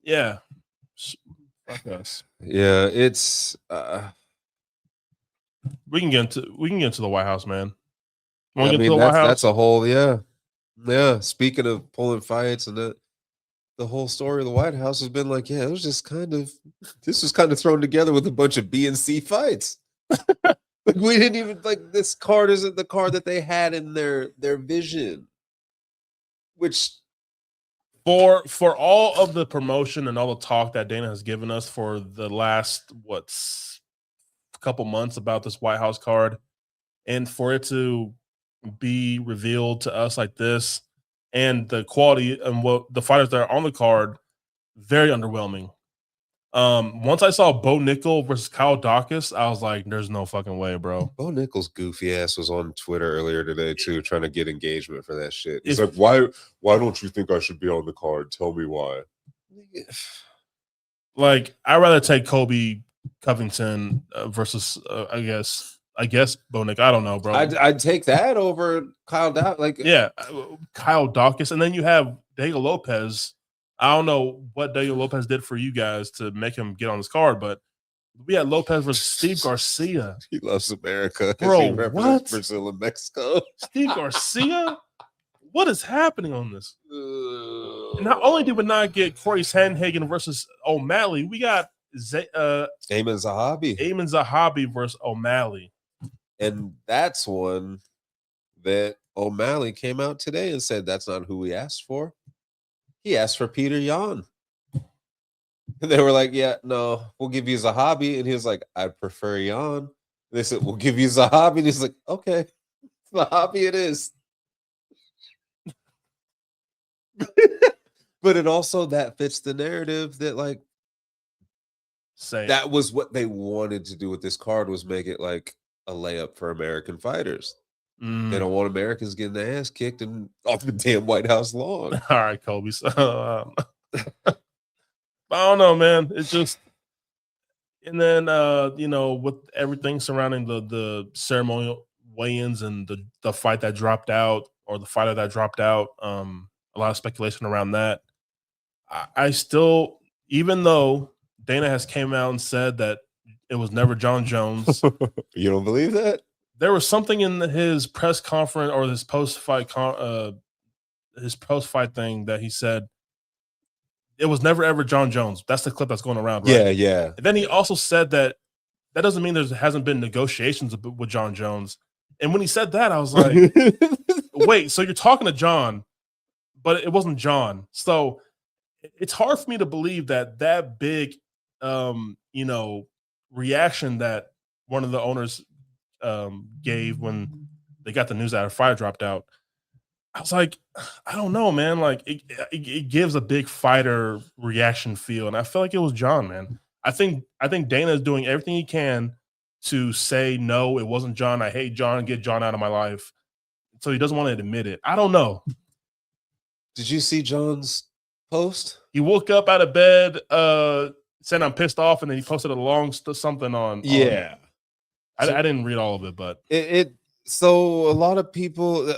yeah. Fuck us. Yeah, it's we can get into the White House, man. I mean, that's a whole yeah. Speaking of pulling fights and the whole story of the White House has been like, yeah, it was just this was kind of thrown together with a bunch of B and C fights. Like, we didn't even this card isn't the card that they had in their vision. Which for all of the promotion and all the talk that Dana has given us for the last couple months about this White House card, and for it to be revealed to us like this, and the quality and what the fighters that are on the card, very underwhelming. Once I saw Bo Nickel versus Kyle Dawkins, I was like, there's no fucking way, bro. Bo Nickel's goofy ass was on Twitter earlier today too, trying to get engagement for that shit. He's like, why don't you think I should be on the card? Tell me why. Like, I'd rather take Kobe Covington versus I guess Bo Nick. I don't know, bro. I'd take that over Kyle Dawkins. Kyle Dawkins, and then you have Diego Lopez. I don't know what Diego Lopez did for you guys to make him get on this card, but we had Lopez versus Steve Garcia. He loves America, bro. What? Brazil and Mexico. Steve Garcia. What is happening on this? Not only did we not get Corey Sandhagen versus O'Malley, we got Amin Zahabi versus O'Malley. And that's one that O'Malley came out today and said that's not who he asked for. He asked for Peter Yan. And they were like, yeah, no, we'll give you Zahabi. And he was like, I prefer Yan. And they said, we'll give you Zahabi. And he's like, okay, Zahabi it is. But it also, that fits the narrative that that was what they wanted to do with this card, was make it like a layup for American fighters. They don't want Americans getting their ass kicked and off the damn White House lawn. All right, Kobe. So, I don't know, man. It's just, and then with everything surrounding the ceremonial weigh-ins and the fight that dropped out, or the fighter that dropped out, a lot of speculation around that. I still, even though Dana has came out and said that it was never John Jones. You don't believe that? There was something in his press conference or his post-fight thing that he said it was never ever John Jones. That's the clip that's going around, right? Yeah. And then he also said that doesn't mean there hasn't been negotiations with John Jones. And when he said that, I was like, wait, so you're talking to John, but it wasn't John. So it's hard for me to believe that big reaction that one of the owners gave when they got the news that a fighter dropped out. I was like, I don't know, man. Like, it gives a big fighter reaction feel, and I feel like it was John, man. I think Dana is doing everything he can to say no, it wasn't John. I hate John. Get John out of my life. So he doesn't want to admit it. I don't know. Did you see John's post? He woke up out of bed, said I'm pissed off, and then he posted a long something on. Yeah, I didn't read all of it, but so a lot of people.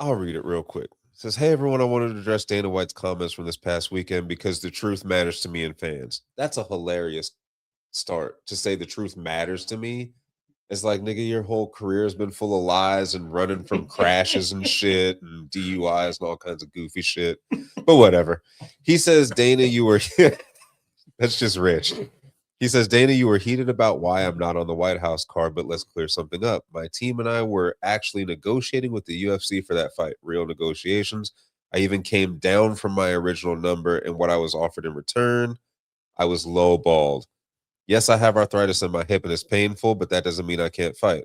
I'll read it real quick. It says, "Hey everyone, I wanted to address Dana White's comments from this past weekend because the truth matters to me and fans." That's a hilarious start to say the truth matters to me. It's like, nigga, your whole career has been full of lies and running from crashes and shit and DUIs and all kinds of goofy shit. But whatever. He says, Dana, you were that's just rich. He says, Dana, you were heated about why I'm not on the White House card, but let's clear something up. My team and I were actually negotiating with the UFC for that fight, real negotiations. I even came down from my original number and what I was offered in return. I was lowballed. Yes, I have arthritis in my hip and it's painful, but that doesn't mean I can't fight.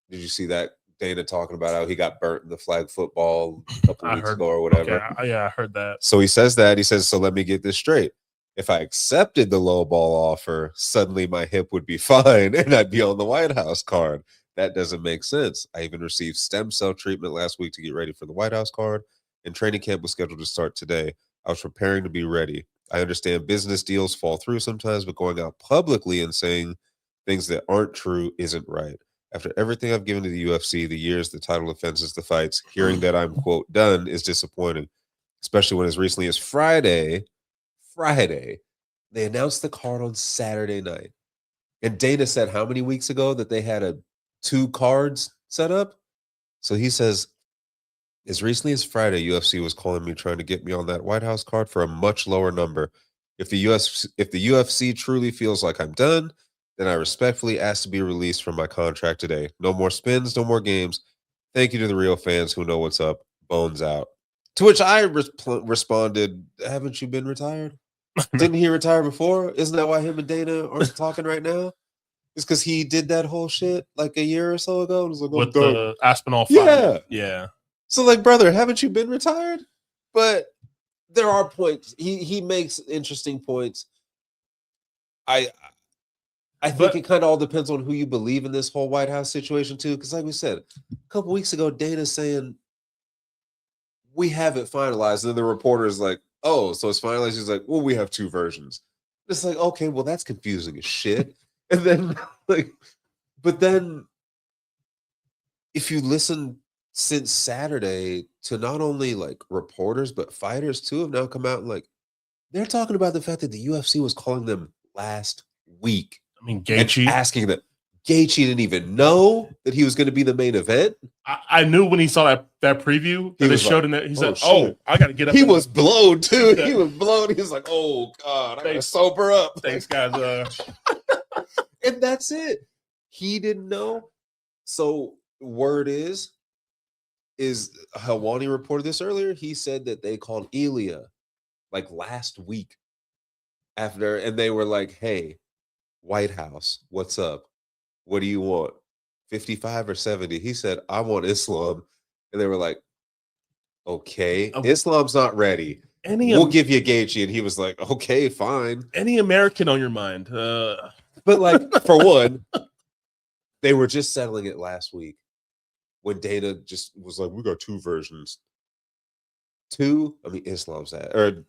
Did you see that Dana talking about how he got burnt in the flag football a couple weeks ago or whatever? Okay, yeah, I heard that. So he says that. He says, so let me get this straight. If I accepted the low ball offer, suddenly my hip would be fine and I'd be on the White House card. That doesn't make sense. I even received stem cell treatment last week to get ready for the White House card, and training camp was scheduled to start today. I was preparing to be ready. I understand business deals fall through sometimes, but going out publicly and saying things that aren't true isn't right. After everything I've given to the UFC, the years, the title defenses, the fights, hearing that I'm, quote, done is disappointing, especially when as recently as Friday, they announced the card on Saturday night. And Dana said how many weeks ago that they had 2 cards set up? So he says, as recently as Friday, UFC was calling me trying to get me on that White House card for a much lower number. If the UFC truly feels like I'm done, then I respectfully ask to be released from my contract today. No more spins, no more games. Thank you to the real fans who know what's up. Bones out. To which I responded, haven't you been retired? Didn't he retire before? Isn't that why him and Dana aren't talking right now? It's because he did that whole shit like a year or so ago. It was like, with the Aspinall fight. Yeah. Yeah. So, like, brother, haven't you been retired? But there are points. He makes interesting points. I think it kind of all depends on who you believe in this whole White House situation too. Because, like we said, a couple weeks ago, Dana's saying we have it finalized, and then the reporter is like, "Oh, so it's finalized?" He's like, "Well, we have 2 versions." It's like, okay, well, that's confusing as shit. And then, like, but then if you listen since Saturday to not only like reporters but fighters too have now come out and like they're talking about the fact that the UFC was calling them last week. I mean, and Gaethje. asking them. Gaethje didn't even know that he was going to be the main event. I knew when he saw that preview that it showed in it. He said, "Oh, I got to get up." He was blown too. He was blown. He was like, "Oh God, I got to sober up." Thanks, guys. And that's it. He didn't know. So word is Helwani reported this earlier. He said that they called Ilya like last week after, and they were like, "Hey, White House, what's up? What do you want? 55 or 70?" He said, "I want Islam." And they were like, "Okay, Islam's not ready. We'll give you Gaethje." And he was like, "Okay, fine." Any American on your mind? But like, for one, they were just settling it last week when Dana just was like, "We got 2 versions." 2, I mean, Islam's that, or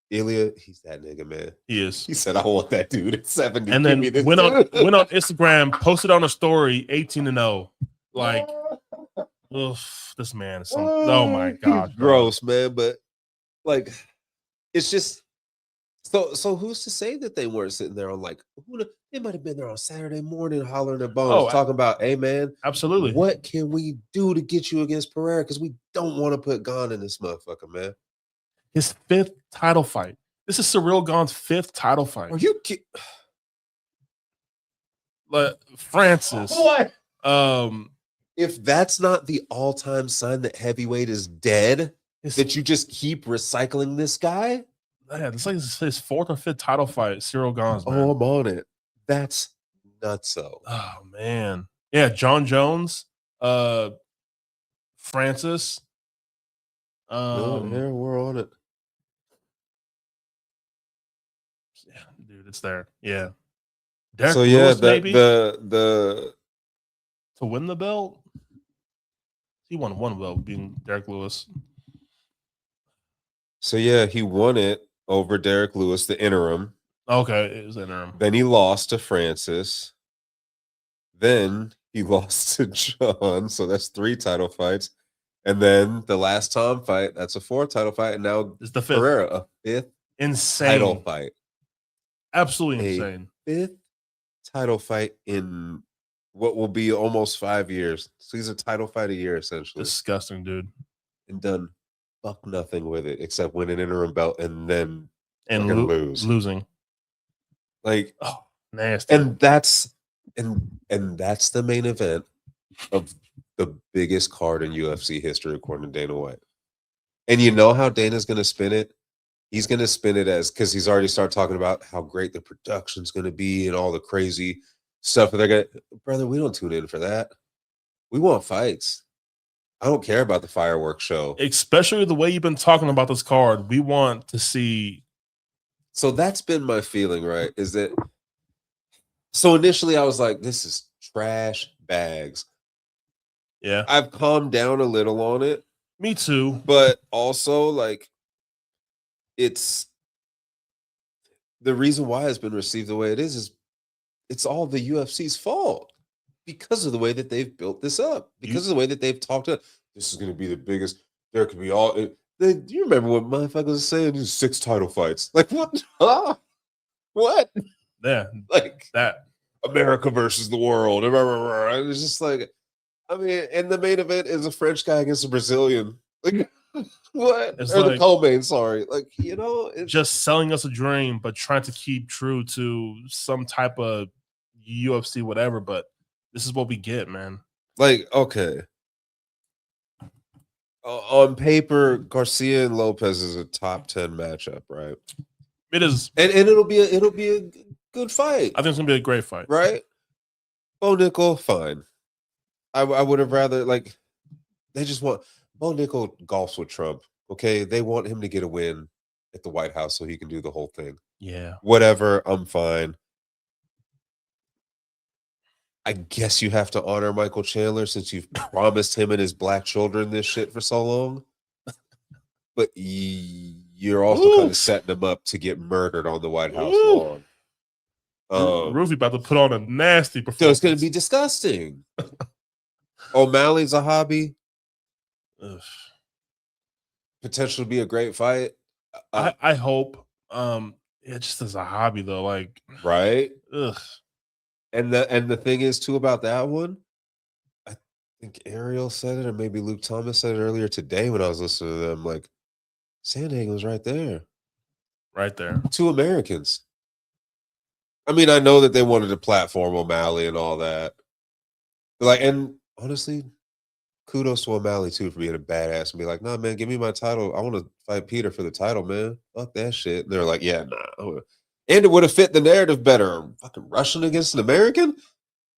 Ilya, he's that nigga, man. He is. He said, "I want that dude at 70." And then went on Instagram, posted on a story, 18-0. Like, this man is oh my God, gross, man. But like, it's just so who's to say that they weren't sitting there on like they might have been there on Saturday morning hollering their bones, talking about, "Hey man, absolutely, what can we do to get you against Pereira? Because we don't want to put Gane in this motherfucker, man." His 5th title fight. This is Ciryl Gane's 5th title fight. Are you kidding? Francis. What? If that's not the all-time sign that heavyweight is dead, that you just keep recycling this guy. Yeah, it's like his 4th or 5th title fight. Ciryl Gane's. Man. Oh, I'm on it. That's nutso. Oh man, yeah. John Jones, Francis. No, yeah, we're on it. It's there. Yeah. Derek So yeah, Lewis, maybe the to win the belt. He won one belt, being Derek Lewis. so yeah, he won it over Derek Lewis, the interim. Okay, it was interim. Then he lost to Francis. Then he lost to John. So that's 3 title fights. And then the last Tom fight, that's a 4th title fight. And now It's the 5th. Pereira, a 5th Insane. title fight. Absolutely insane. 5th title fight in what will be almost 5 years. So he's a title fight a year, essentially. Disgusting, dude. And done fuck nothing with it except win an interim belt and then And losing. Like, oh, nasty. And that's the main event of the biggest card in UFC history, according to Dana White. And you know how Dana's going to spin it? He's going to spin it as, because he's already started talking about how great the production's going to be and all the crazy stuff. They're going to, brother, we don't tune in for that. We want fights. I don't care about the fireworks show. Especially the way you've been talking about this card. We want to see. So that's been my feeling, right? Is that, so initially I was like, this is trash bags. Yeah. I've calmed down a little on it. Me too. But also, like, it's the reason why it's been received the way it is it's all the UFC's fault because of the way that they've built this up, because of the way that they've talked about this is going to be the biggest. There could be all. Do you remember what motherfuckers were saying? These 6 title fights. Like, what? What? Yeah, like that America versus the world. And it's just like, I mean, and the main event is a French guy against a Brazilian. Like, what? It's or like, the co-main, sorry. Like, you know, it's just selling us a dream, but trying to keep true to some type of UFC, whatever. But this is what we get, man. Like, okay. On paper, Garcia and Lopez is a top 10 matchup, right? It is, and it'll be a good fight. I think it's gonna be a great fight, right? Bo Nickel, fine. I would have rather, like, they just want Bo Nickel golfs with Trump. Okay, they want him to get a win at the White House so he can do the whole thing. Yeah, whatever. I'm fine. I guess you have to honor Michael Chandler since you've promised him and his black children this shit for so long. But you're also kind of setting him up to get murdered on the White House lawn. Roofy about to put on a nasty performance. So it's going to be disgusting. O'Malley's a hobby. Ugh. Potential to be a great fight. I hope. It just as a hobby though, like, right. Ugh. And the thing is too about that one, I think Ariel said it, or maybe Luke Thomas said it earlier today when I was listening to them. Like, Sandhagen was right there. Right there. 2 Americans. I mean, I know that they wanted to platform O'Malley and all that. But like, and honestly, kudos to O'Malley too for being a badass and be like, nah, man, give me my title. I want to fight Peter for the title, man. Fuck that shit. And they're like, yeah, nah. And it would have fit the narrative better. Fucking Russian against an American?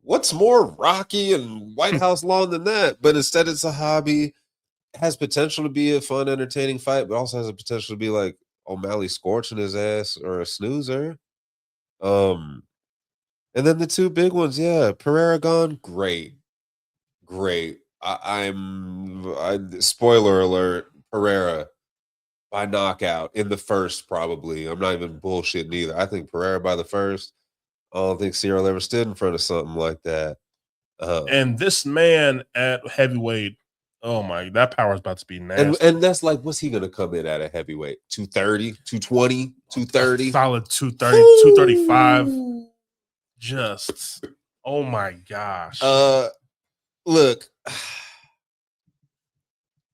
What's more Rocky and White House lawn than that? But instead, it's a hobby. It has potential to be a fun, entertaining fight, but also has a potential to be like O'Malley scorching his ass or a snoozer. And then the 2 big ones, yeah. Pereira gone, great. Spoiler alert, Pereira by knockout in the first, probably. I'm not even bullshitting either. I think Pereira by the first. I don't think Cyril ever stood in front of something like that. And this man at heavyweight, oh my, that power is about to be nasty. And that's like, what's he going to come in at a heavyweight? 230, 220, 230? Solid 230, 235. Just, oh my gosh. Look,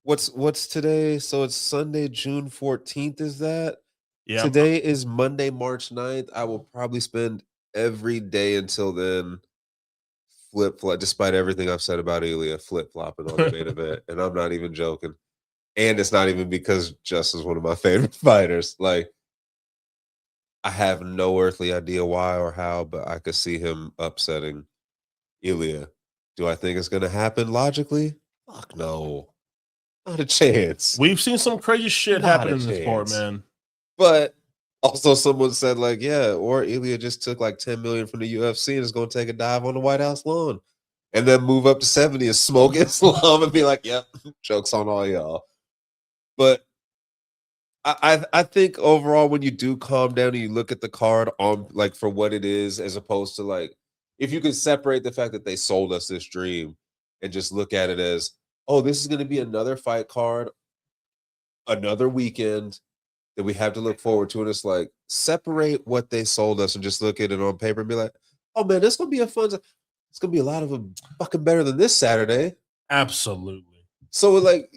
what's today? So it's Sunday, June 14th, is that? Yeah. Today is Monday, March 9th. I will probably spend every day until then flip-flop, despite everything I've said about Ilya, flip-flopping on the main event. And I'm not even joking. And it's not even because Justin's one of my favorite fighters. Like, I have no earthly idea why or how, but I could see him upsetting Ilya. Do I think it's going to happen logically? Fuck no. Not a chance. We've seen some crazy shit happen in this sport, man. But Also, someone said like, yeah, or Ilya just took like 10 million from the UFC and is going to take a dive on the White House lawn, and then move up to 70 and smoke Islam and be like, yep, jokes on all y'all. But I think overall, when you do calm down and you look at the card on like for what it is, as opposed to like, if you can separate the fact that they sold us this dream and just look at it as, oh, this is going to be another fight card, another weekend that we have to look forward to. And it's like, separate what they sold us and just look at it on paper and be like, oh man, this going to be a fun, it's going to be a lot of them fucking better than this Saturday. Absolutely. So like,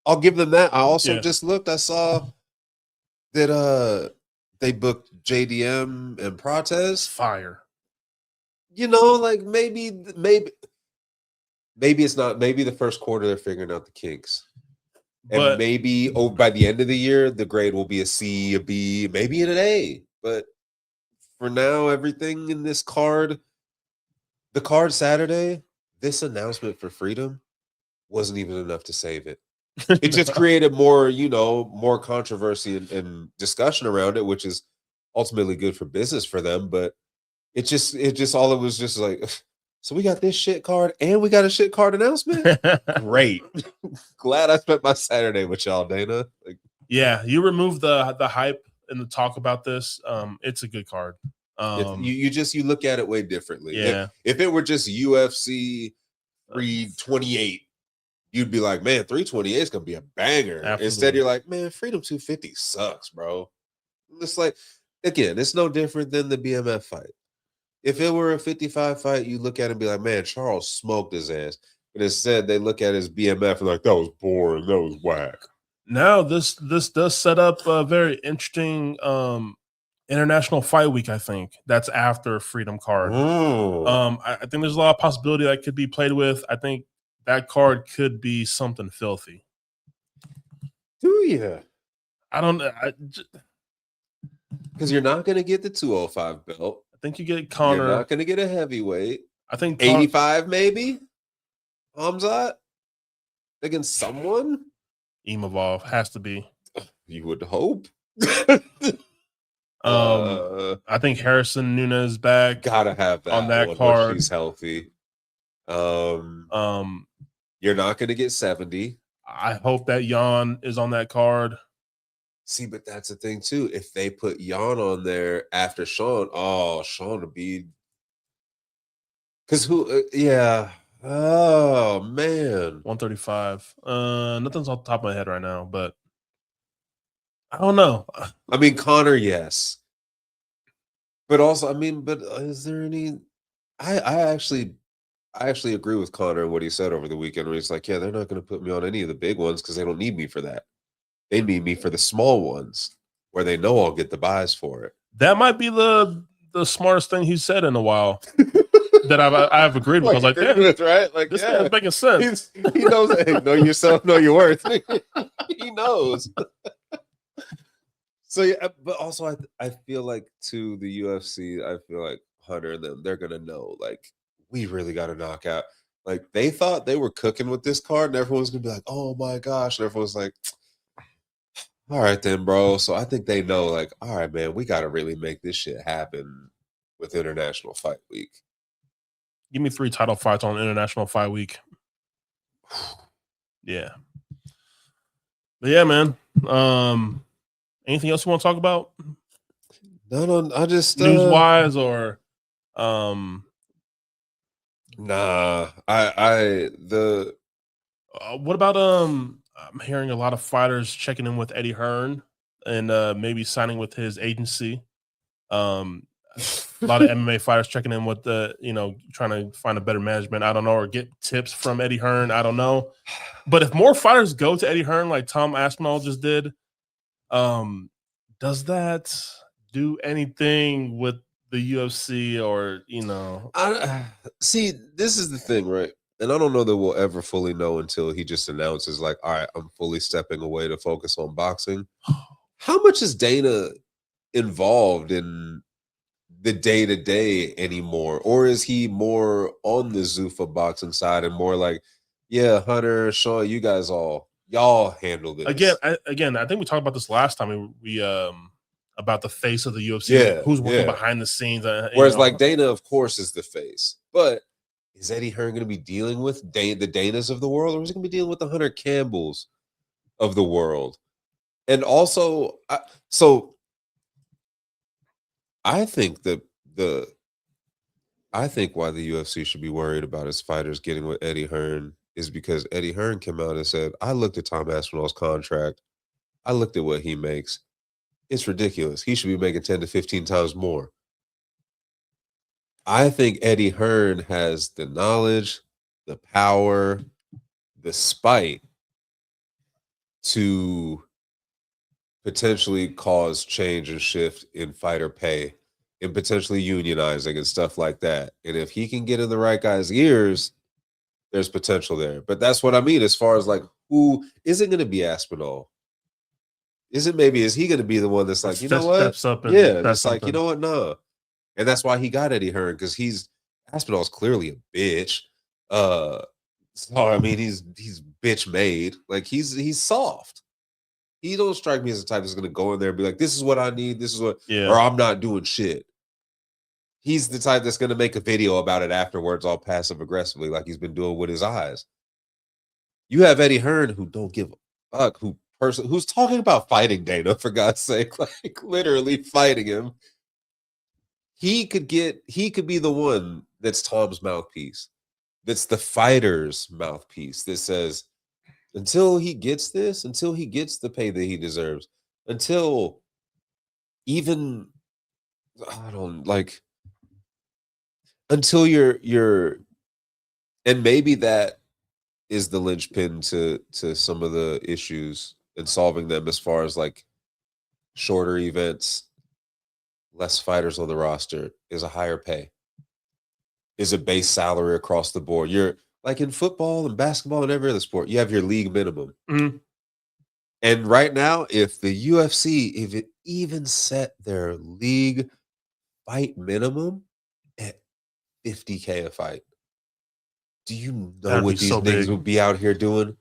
I'll give them that. I also just looked, I saw that they booked JDM and Protez. Fire. You know, like maybe it's not, maybe the first quarter they're figuring out the kinks. And maybe by the end of the year, the grade will be a C, a B, maybe an A. But for now, everything in this card, the card Saturday, this announcement for Freedom wasn't even enough to save it. It just created more, more controversy and discussion around it, which is ultimately good for business for them. But it just was just like, so we got this shit card and we got a shit card announcement. Great. Glad I spent my Saturday with y'all, Dana. Like, yeah, you remove the hype and the talk about this. It's a good card. You look at it way differently. Yeah. If it were just UFC 328, you'd be like, man, 328 is gonna be a banger. Absolutely. Instead, you're like, man, Freedom 250 sucks, bro. It's like, again, it's no different than the BMF fight. If it were a 55 fight, you look at it and be like, man, Charles smoked his ass. But instead, they look at his BMF and like, that was boring, that was whack. Now, this does set up a very interesting international fight week, I think. That's after Freedom card. I think there's a lot of possibility that could be played with. I think that card could be something filthy. Do you? I don't know. Because you're not going to get the 205 belt. I think you get Connor. You're not going to get a heavyweight. I think 85 maybe? Hamzat? Against someone? Imavov has to be. You would hope. I think Harrison Nunes back. Gotta have that on that card. She's healthy. You're not going to get 70. I hope that Jan is on that card. See, but that's the thing too. If they put Jan on there after Sean, Sean would be. Because who? Yeah. Oh man. 135. Nothing's off the top of my head right now, but I don't know. I mean, Connor, yes. But also, but is there any? I actually agree with Connor and what he said over the weekend, where he's like, yeah, they're not going to put me on any of the big ones because they don't need me for that. They need me for the small ones where they know I'll get the buys for it. That might be the smartest thing he's said in a while. That I've agreed with. I was like, with, right? Like, this man's making sense. He knows. Hey, know yourself, know your worth. He knows. So yeah, but also I feel like to the UFC, I feel like Hunter and them, they're gonna know, like, we really got to knock out. Like, they thought they were cooking with this card, and everyone's gonna be like, oh my gosh, and everyone's like, all right then, bro. So I think they know, like, all right, man, we got to really make this shit happen with International Fight Week. Give me 3 title fights on International Fight Week. Yeah. But yeah, man. Anything else you want to talk about? No, I just news-wise or nah. What about I'm hearing a lot of fighters checking in with Eddie Hearn and maybe signing with his agency. A lot of MMA fighters checking in with trying to find a better management. I don't know, or get tips from Eddie Hearn. I don't know. But if more fighters go to Eddie Hearn like Tom Aspinall just did, does that do anything with the UFC or, see, this is the thing, right? And I don't know that we'll ever fully know until he just announces, like, all right, I'm fully stepping away to focus on boxing. How much is Dana involved in the day-to-day anymore? Or is he more on the Zuffa boxing side and more like, yeah, Hunter, Sean, y'all handle this? Again, I think we talked about this last time. We about the face of the UFC, who's working behind the scenes. Whereas like Dana, of course, is the face, but is Eddie Hearn going to be dealing with the Danas of the world, or is he going to be dealing with the Hunter Campbells of the world? And also, I think I think why the UFC should be worried about its fighters getting with Eddie Hearn is because Eddie Hearn came out and said, I looked at Tom Aspinall's contract. I looked at what he makes. It's ridiculous. He should be making 10 to 15 times more. I think Eddie Hearn has the knowledge, the power, the spite to potentially cause change and shift in fighter pay and potentially unionizing and stuff like that. And if he can get in the right guy's ears, there's potential there. But that's what I mean as far as like, who isn't going to be Aspinall? Is he going to be the one that's like, you know what? Steps up that's like, you know what? No. And that's why he got Eddie Hearn, because Aspinall's clearly a bitch. So I mean, he's bitch made. Like he's soft. He don't strike me as the type that's gonna go in there and be like, this is what I need, this is what, or I'm not doing shit. He's the type that's gonna make a video about it afterwards, all passive aggressively, like he's been doing with his eyes. You have Eddie Hearn, who don't give a fuck, who's talking about fighting Dana, for God's sake, like literally fighting him. He could be the one that's Tom's mouthpiece, that's the fighter's mouthpiece that says, until he gets the pay that he deserves, until until you're, and maybe that is the linchpin to some of the issues and solving them, as far as like shorter events, less fighters on the roster, is a higher pay, is a base salary across the board. You're like in football and basketball and every other sport, you have your league minimum. Mm-hmm. And right now, if the UFC, if it even set their league fight minimum at $50K a fight, do you know what these niggas would be out here doing?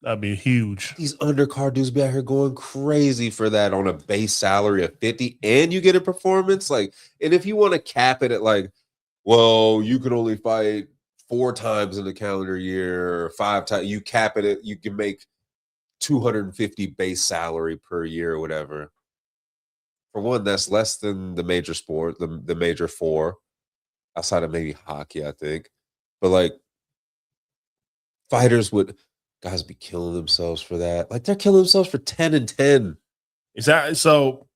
That'd be huge. These undercard dudes be out here going crazy for that on a base salary of 50, and you get a performance. Like, and if you want to cap it at like, well, you can only fight 4 times in the calendar year, or 5 times, you cap it at, you can make 250 base salary per year or whatever. For one, that's less than the major sport, the major 4, outside of maybe hockey, I think. But like, guys be killing themselves for that. Like, they're killing themselves for 10 and 10. Exactly. So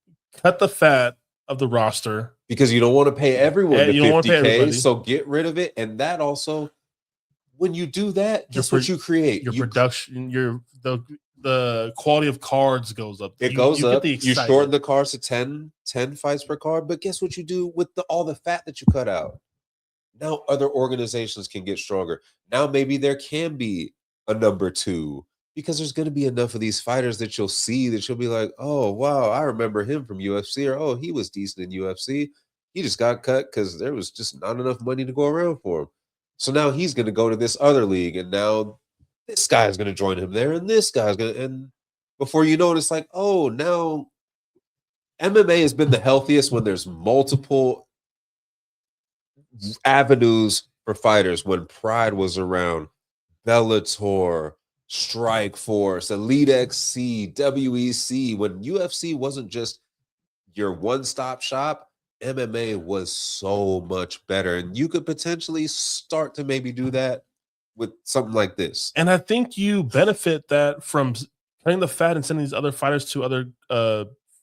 cut the fat of the roster, because you don't want to pay everyone the 50K. So get rid of it. And that also, when you do that, guess what you create? Your production, the quality of cards goes up. It goes up. You shorten the cards to 10 fights per card. But guess what you do with all the fat that you cut out? Now other organizations can get stronger. Now maybe there can be a number 2, because there's going to be enough of these fighters that you'll see that you'll be like, oh, wow, I remember him from UFC, or, oh, he was decent in UFC. He just got cut because there was just not enough money to go around for him. So now he's going to go to this other league, and now this guy's going to join him there, and this guy's going to, and before you know it, it's like, oh, now MMA has been the healthiest when there's multiple avenues for fighters. When Pride was around, Bellator, Strike Force, Elite XC, WEC, when UFC wasn't just your one-stop shop, MMA was so much better. And you could potentially start to maybe do that with something like this. And I think you benefit that from cutting the fat and sending these other fighters to other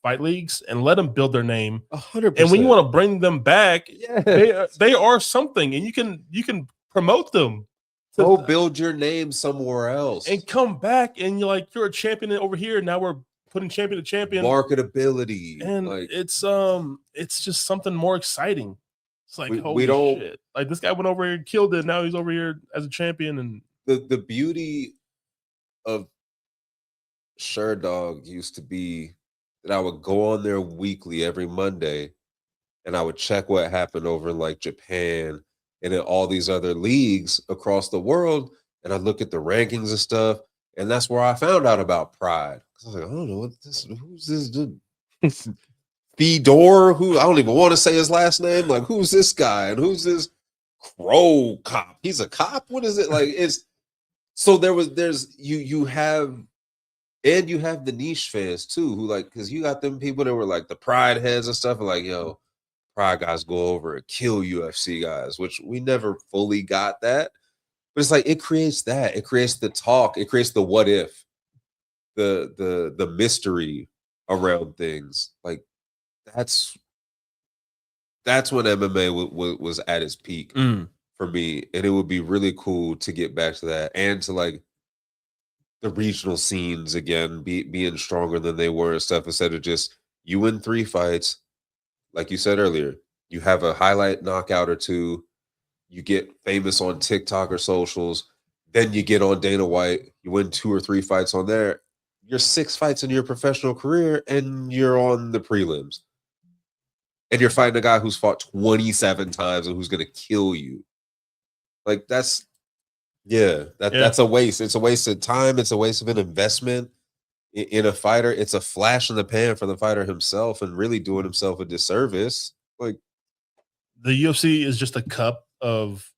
fight leagues and let them build their name. 100%. And when you want to bring them back, they are something, and you can promote them. Go build your name somewhere else and come back, and you're a champion over here. Now we're putting champion to champion. Marketability, and like, it's just something more exciting. It's like, holy shit! Like, this guy went over here and killed it. Now he's over here as a champion. And the beauty of Sherdog used to be that I would go on there weekly every Monday, and I would check what happened over in like Japan and in all these other leagues across the world, and I look at the rankings and stuff, and that's where I found out about Pride. I was like, I don't know who's this dude. Fedor, who I don't even want to say his last name. Like, who's this guy? And who's this crow cop? He's a cop? What is it? Like, it's so you have the niche fans too, who like, because you got them people that were like the pride heads and stuff, and like, yo, pride guys go over and kill UFC guys, which we never fully got that. But it's like it creates that. It creates the talk. It creates the what if, the mystery around things. Like that's when MMA was at its peak for me, and it would be really cool to get back to that and to like the regional scenes again being stronger than they were and stuff, instead of just you win 3 fights, like you said earlier, you have a highlight knockout or 2. You get famous on TikTok or socials. Then you get on Dana White. You win 2 or 3 fights on there. You're 6 fights in your professional career, and you're on the prelims. And you're fighting a guy who's fought 27 times and who's going to kill you. Like that's a waste. It's a waste of time. It's a waste of an investment in a fighter. It's a flash in the pan for the fighter himself, and really doing himself a disservice. Like the UFC is just a cup of,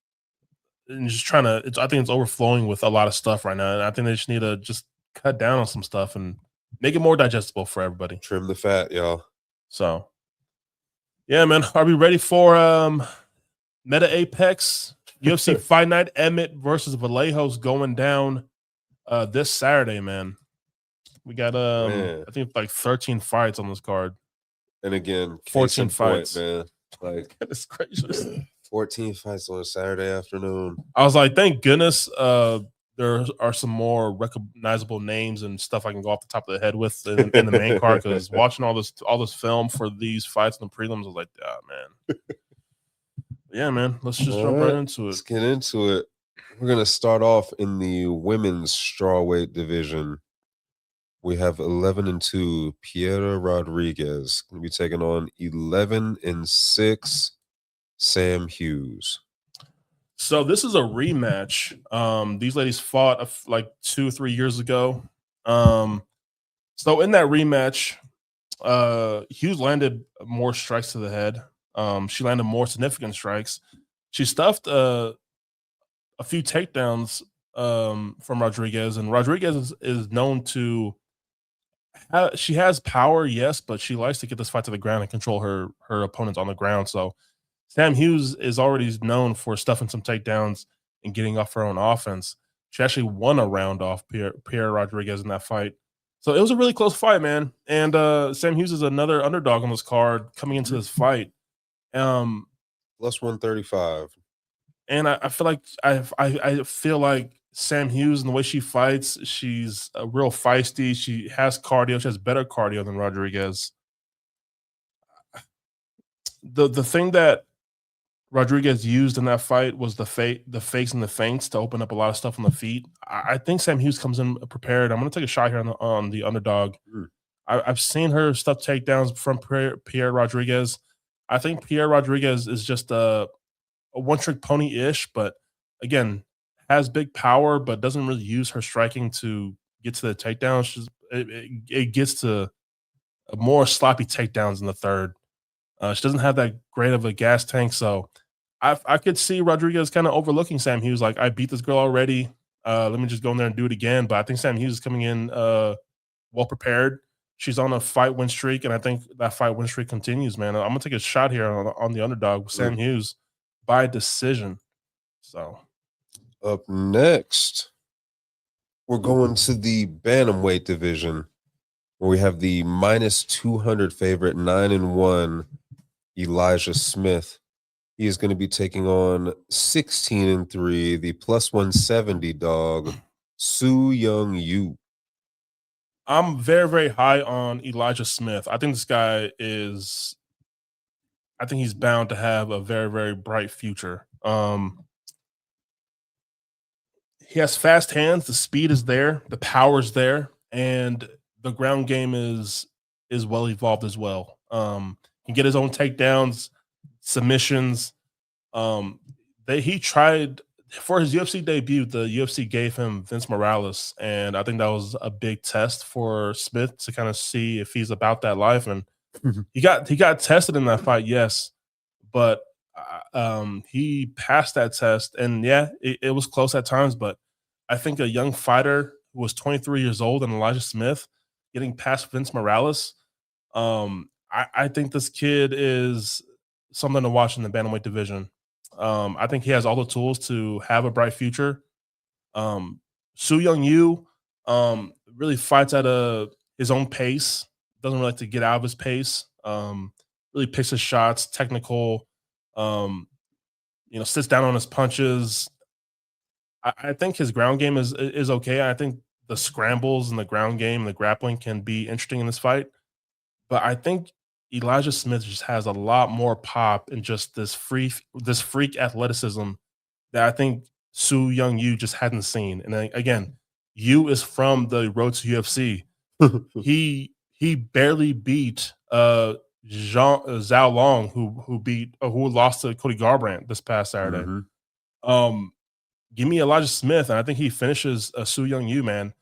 and just trying to. I think it's overflowing with a lot of stuff right now, and I think they just need to just cut down on some stuff and make it more digestible for everybody. Trim the fat, y'all. So, yeah, man, are we ready for Meta Apex UFC Fight Night? Emmett versus Vallejos going down this Saturday, man. We got I think like 13 fights on this card, and again 14 fights, man. Like it's crazy. 14 fights on a Saturday afternoon. I was like, thank goodness there are some more recognizable names and stuff I can go off the top of the head with in the main card, because watching all this film for these fights in the prelims, I was like, man. Yeah, man. Let's just jump right into it. Let's get into it. We're gonna start off in the women's strawweight division. We have 11-2 Piera Rodriguez gonna be taking on 11-6 Sam Hughes. So this is a rematch. These ladies fought like 2-3 years ago. So in that rematch, Hughes landed more strikes to the head. She landed more significant strikes. She stuffed a few takedowns from Rodriguez, and Rodriguez is known to. She has power, yes, but she likes to get this fight to the ground and control her opponents on the ground. So Sam Hughes is already known for stuffing some takedowns and getting off her own offense. She actually won a round off Pierre Rodriguez in that fight. So it was a really close fight, man. And Sam Hughes is another underdog on this card coming into this fight. Plus 135. And I feel like I feel like Sam Hughes and the way she fights, she's real feisty. She has cardio. She has better cardio than Rodriguez. The thing that Rodriguez used in that fight was the fakes and the feints to open up a lot of stuff on the feet. I think Sam Hughes comes in prepared. I'm going to take a shot here on the underdog. I've seen her stuff takedowns from Pierre Rodriguez. I think Pierre Rodriguez is just a one-trick pony-ish, but again, has big power, but doesn't really use her striking to get to the takedowns. It gets to more sloppy takedowns in the third. She doesn't have that great of a gas tank, so I could see Rodriguez kind of overlooking Sam Hughes. Like, I beat this girl already. Let me just go in there and do it again. But I think Sam Hughes is coming in well prepared. She's on a fight win streak, and I think that fight win streak continues, man. I'm gonna take a shot here on the underdog with Sam Hughes by decision. So up next, we're going to the bantamweight division, where we have the minus 200 favorite 9-1 Elijah Smith. He is going to be taking on 16-3, the plus 170 dog, Su Young Yu. I'm very, very high on Elijah Smith. I think this guy is, I think he's bound to have a very, very bright future. He has fast hands. The speed is there. The power is there. And the ground game is well evolved as well. Can get his own takedowns, submissions. He tried for his UFC debut. The UFC gave him Vince Morales, and I think that was a big test for Smith to kind of see if he's about that life. And He got tested in that fight, yes, but he passed that test, and yeah, it was close at times. But I think a young fighter who was 23 years old and Elijah Smith getting past Vince Morales, I think this kid is something to watch in the bantamweight division. I think he has all the tools to have a bright future. Su Young Yu really fights at his own pace. Doesn't really like to get out of his pace. Really picks his shots, technical. Sits down on his punches. I think his ground game is okay. I think the scrambles and the ground game and the grappling can be interesting in this fight. But I think Elijah Smith just has a lot more pop and just this freak athleticism that I think Su Young Yu just hadn't seen. And then, again, Yu is from the road to UFC. he barely beat Zhao Long, who lost to Cody Garbrandt this past Saturday. Give me Elijah Smith, and I think he finishes Su Young Yu, man.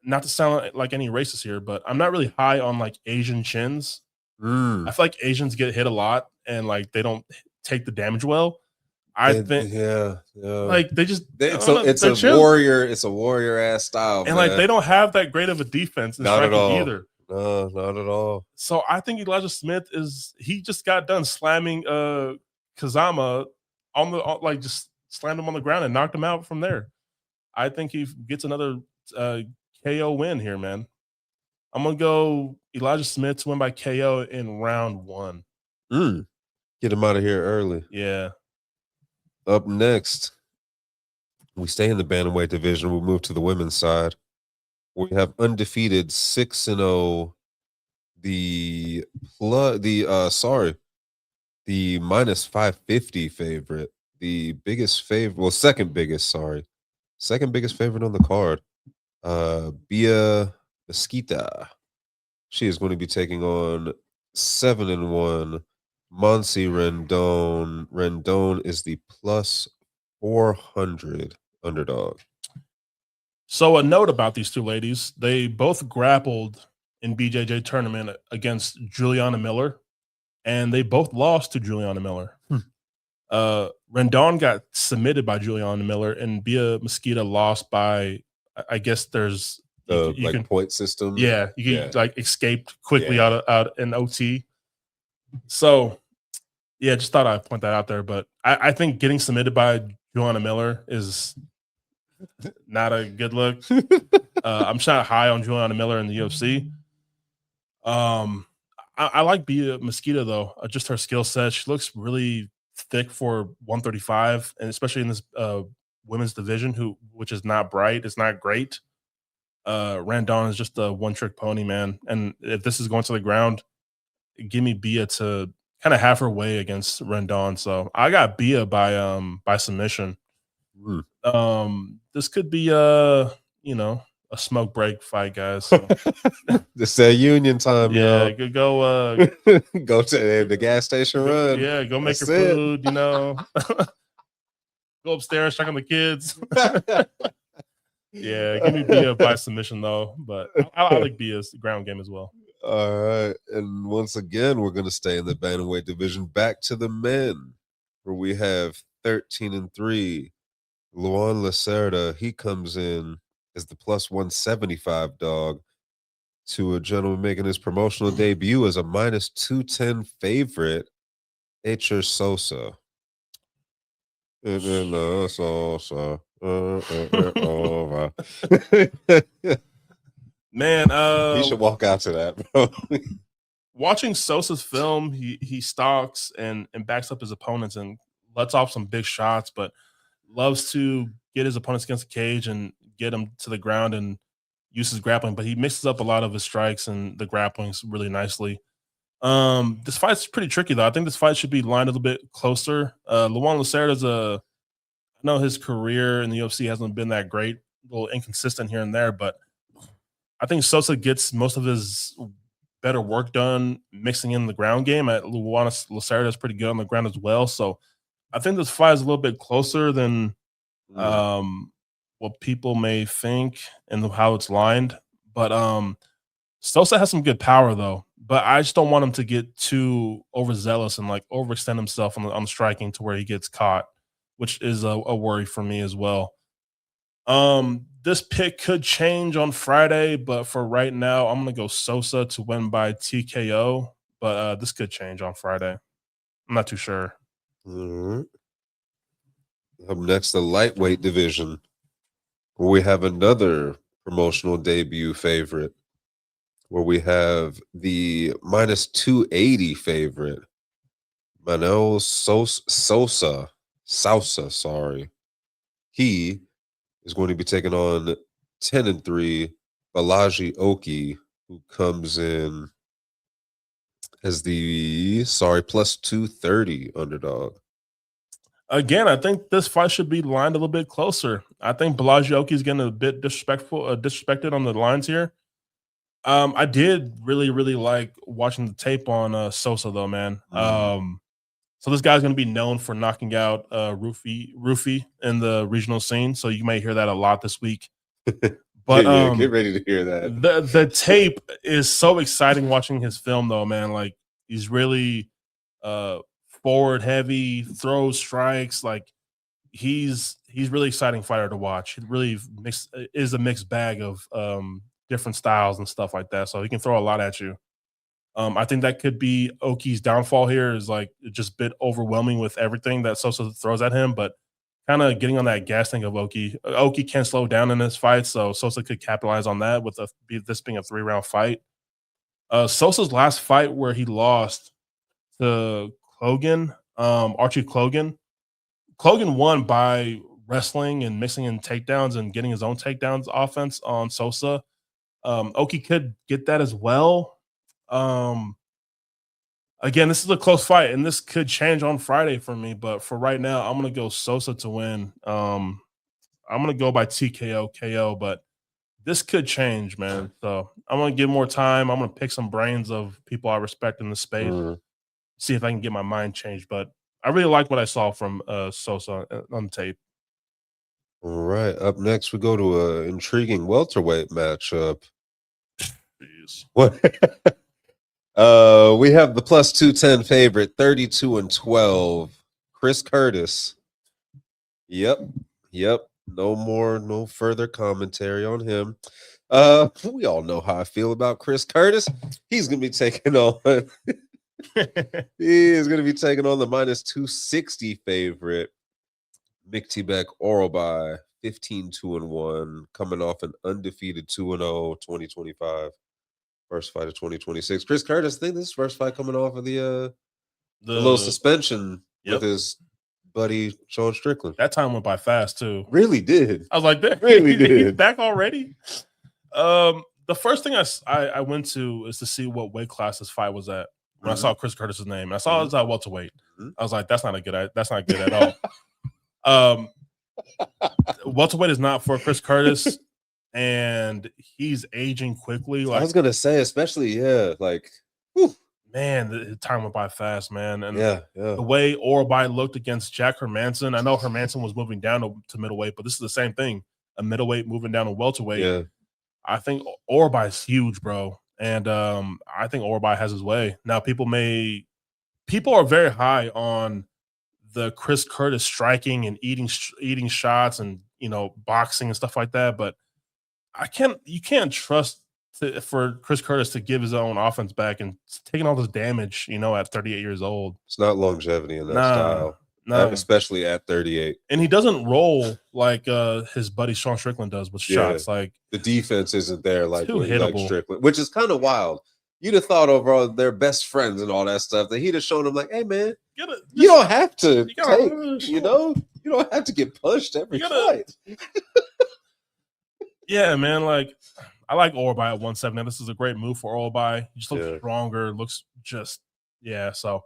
Not to sound like any racist here, but I'm not really high on like Asian chins. I feel like Asians get hit a lot and like they don't take the damage well. I think like it's a warrior ass style, and like they don't have that great of a defense in striking either. No, not at all. So I think Elijah Smith he just got done slamming Kazama just slammed him on the ground and knocked him out from there. I think he gets another KO win here, man. I'm gonna go Elijah Smith to win by KO in round 1. Get him out of here early. Yeah. Up next, we stay in the bantamweight division. We'll move to the women's side. We have undefeated 6-0. The minus 550 favorite. The biggest favorite, second biggest favorite on the card. Bia Mesquita. She is going to be taking on 7-1 Monse Rendon. Rendon is the plus 400 underdog. So a note about these two ladies: they both grappled in BJJ tournament against Juliana Miller, and they both lost to Juliana Miller. Rendon got submitted by Juliana Miller, and Bia Mesquita lost by, I guess there's you can point system. Yeah, you can like escaped quickly out in OT. So yeah, just thought I'd point that out there. But I think getting submitted by Juliana Miller is not a good look. I'm not high on Juliana Miller in the UFC. I like Bia Mesquita though. Just her skill set. She looks really thick for 135, and especially in this women's division, which is not bright. It's not great. Rendon is just a one-trick pony, man. And if this is going to the ground, give me Bia to kind of have her way against Rendon. So I got Bia by submission. This could be a smoke break fight, guys. So. It's that union time, yeah. Yo. Go go to the gas station run. Yeah, go make your food. Go upstairs, check on the kids. Yeah, give me Bia by submission though, but I like Bia's ground game as well. All right, and once again, we're going to stay in the bantamweight division. Back to the men, where we have 13-3. Luan Lacerda, he comes in as the plus 175 dog to a gentleman making his promotional debut as a minus 210 favorite, H.R. Sosa. Sosa. Man, you should walk out to that, bro. Watching Sosa's film, he stalks and backs up his opponents and lets off some big shots, but loves to get his opponents against the cage and get him to the ground and use his grappling. But he mixes up a lot of his strikes and the grapplings really nicely. This fight's pretty tricky though. I think this fight should be lined a little bit closer. Luan Lacerda's I know his career in the UFC hasn't been that great, a little inconsistent here and there, but I think Sosa gets most of his better work done mixing in the ground game. Luan Lacerda is pretty good on the ground as well. So I think this fight is a little bit closer than what people may think and how it's lined. But Sosa has some good power though. but I just don't want him to get too overzealous and like overextend himself on striking to where he gets caught, which is a worry for me as well. This pick could change on Friday, but for right now, I'm gonna go Sosa to win by TKO. But this could change on Friday. I'm not too sure. All right. Up next, the lightweight division, where we have another promotional debut favorite, where we have the minus 280 favorite, Manuel Sousa. Sorry. He is going to be taking on 10-3 Balaji Oki, who comes in as the plus 230 underdog. Again, I think this fight should be lined a little bit closer. I think Balaji Oki is getting a bit disrespected on the lines here. I did really like watching the tape on Sosa though, man. So this guy's going to be known for knocking out Roofy in the regional scene. So you may hear that a lot this week. But yeah, get ready to hear that. The tape is so exciting watching his film though, man. Like he's really forward heavy, throws, strikes. Like he's really exciting fighter to watch. It really is a mixed bag of different styles and stuff like that. So he can throw a lot at you. I think that could be Oki's downfall here, is like just a bit overwhelming with everything that Sosa throws at him, but kind of getting on that gas tank of Oki. Oki can slow down in this fight, so Sosa could capitalize on that with this being a 3-round fight. Sosa's last fight where he lost to Clogan, Archie Clogan. Clogan won by wrestling and mixing in takedowns and getting his own takedowns offense on Sosa. Oki could get that as well. Again, this is a close fight, and this could change on Friday for me. But for right now, I'm gonna go Sosa to win. I'm gonna go by TKO KO, but this could change, man. So I'm gonna give more time. I'm gonna pick some brains of people I respect in the space, see if I can get my mind changed. But I really like what I saw from Sosa on tape. All right. Up next, we go to an intriguing welterweight matchup. Jeez. What? We have the plus 210 favorite, 32-12, Chris Curtis. Yep. No further commentary on him. We all know how I feel about Chris Curtis. He's gonna be taking on he is gonna be taking on the minus 260 favorite, Miktibek Orobai, 15-2-1, coming off an undefeated 2-0 2025. First fight of 2026. Chris Curtis, I think this is first fight coming off of the little suspension with his buddy Sean Strickland. That time went by fast too. Really did. I was like, that really did. He's back already. The first thing I went to is to see what weight class this fight was at. When I saw Chris Curtis's name, and I saw it was at welterweight. I was like, that's not good at all. Welterweight is not for Chris Curtis. And he's aging quickly. Like I was gonna say, especially, man, the time went by fast, man. And the way Orobai looked against Jack Hermanson, I know Hermanson was moving down to middleweight, but this is the same thing. A middleweight moving down to welterweight. Yeah. I think Orobai is huge, bro. And I think Orobai has his way. Now, people are very high on the Chris Curtis striking and eating shots and boxing and stuff like that, but you can't trust for Chris Curtis to give his own offense back and taking all this damage, at 38 years old. It's not longevity in that style. No. Especially at 38. And he doesn't roll like his buddy Sean Strickland does with shots. Like the defense isn't there like Strickland, which is kind of wild. You'd have thought overall they're best friends and all that stuff that he'd have shown him like, hey man, you don't have to you don't have to get pushed every fight. Yeah, man. Like, I like Orobai at 170. This is a great move for Orobai. He just looks stronger. Looks just, So,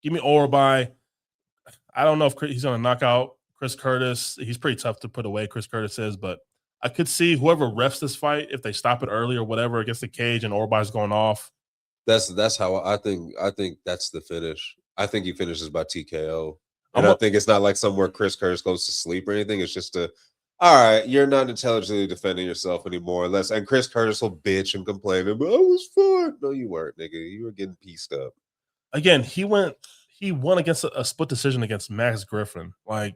give me Orobai. I don't know if he's going to knock out Chris Curtis. He's pretty tough to put away, Chris Curtis is, but I could see whoever refs this fight, if they stop it early or whatever against the cage and Orobai's going off. That's how I think that's the finish. I think he finishes by TKO. And I think it's not like somewhere Chris Curtis goes to sleep or anything. It's just All right, you're not intelligently defending yourself anymore, and Chris Curtis will bitch and complain, but I was fine. No, you weren't, nigga. You were getting pieced up. Again, he won against a split decision against Max Griffin. Like,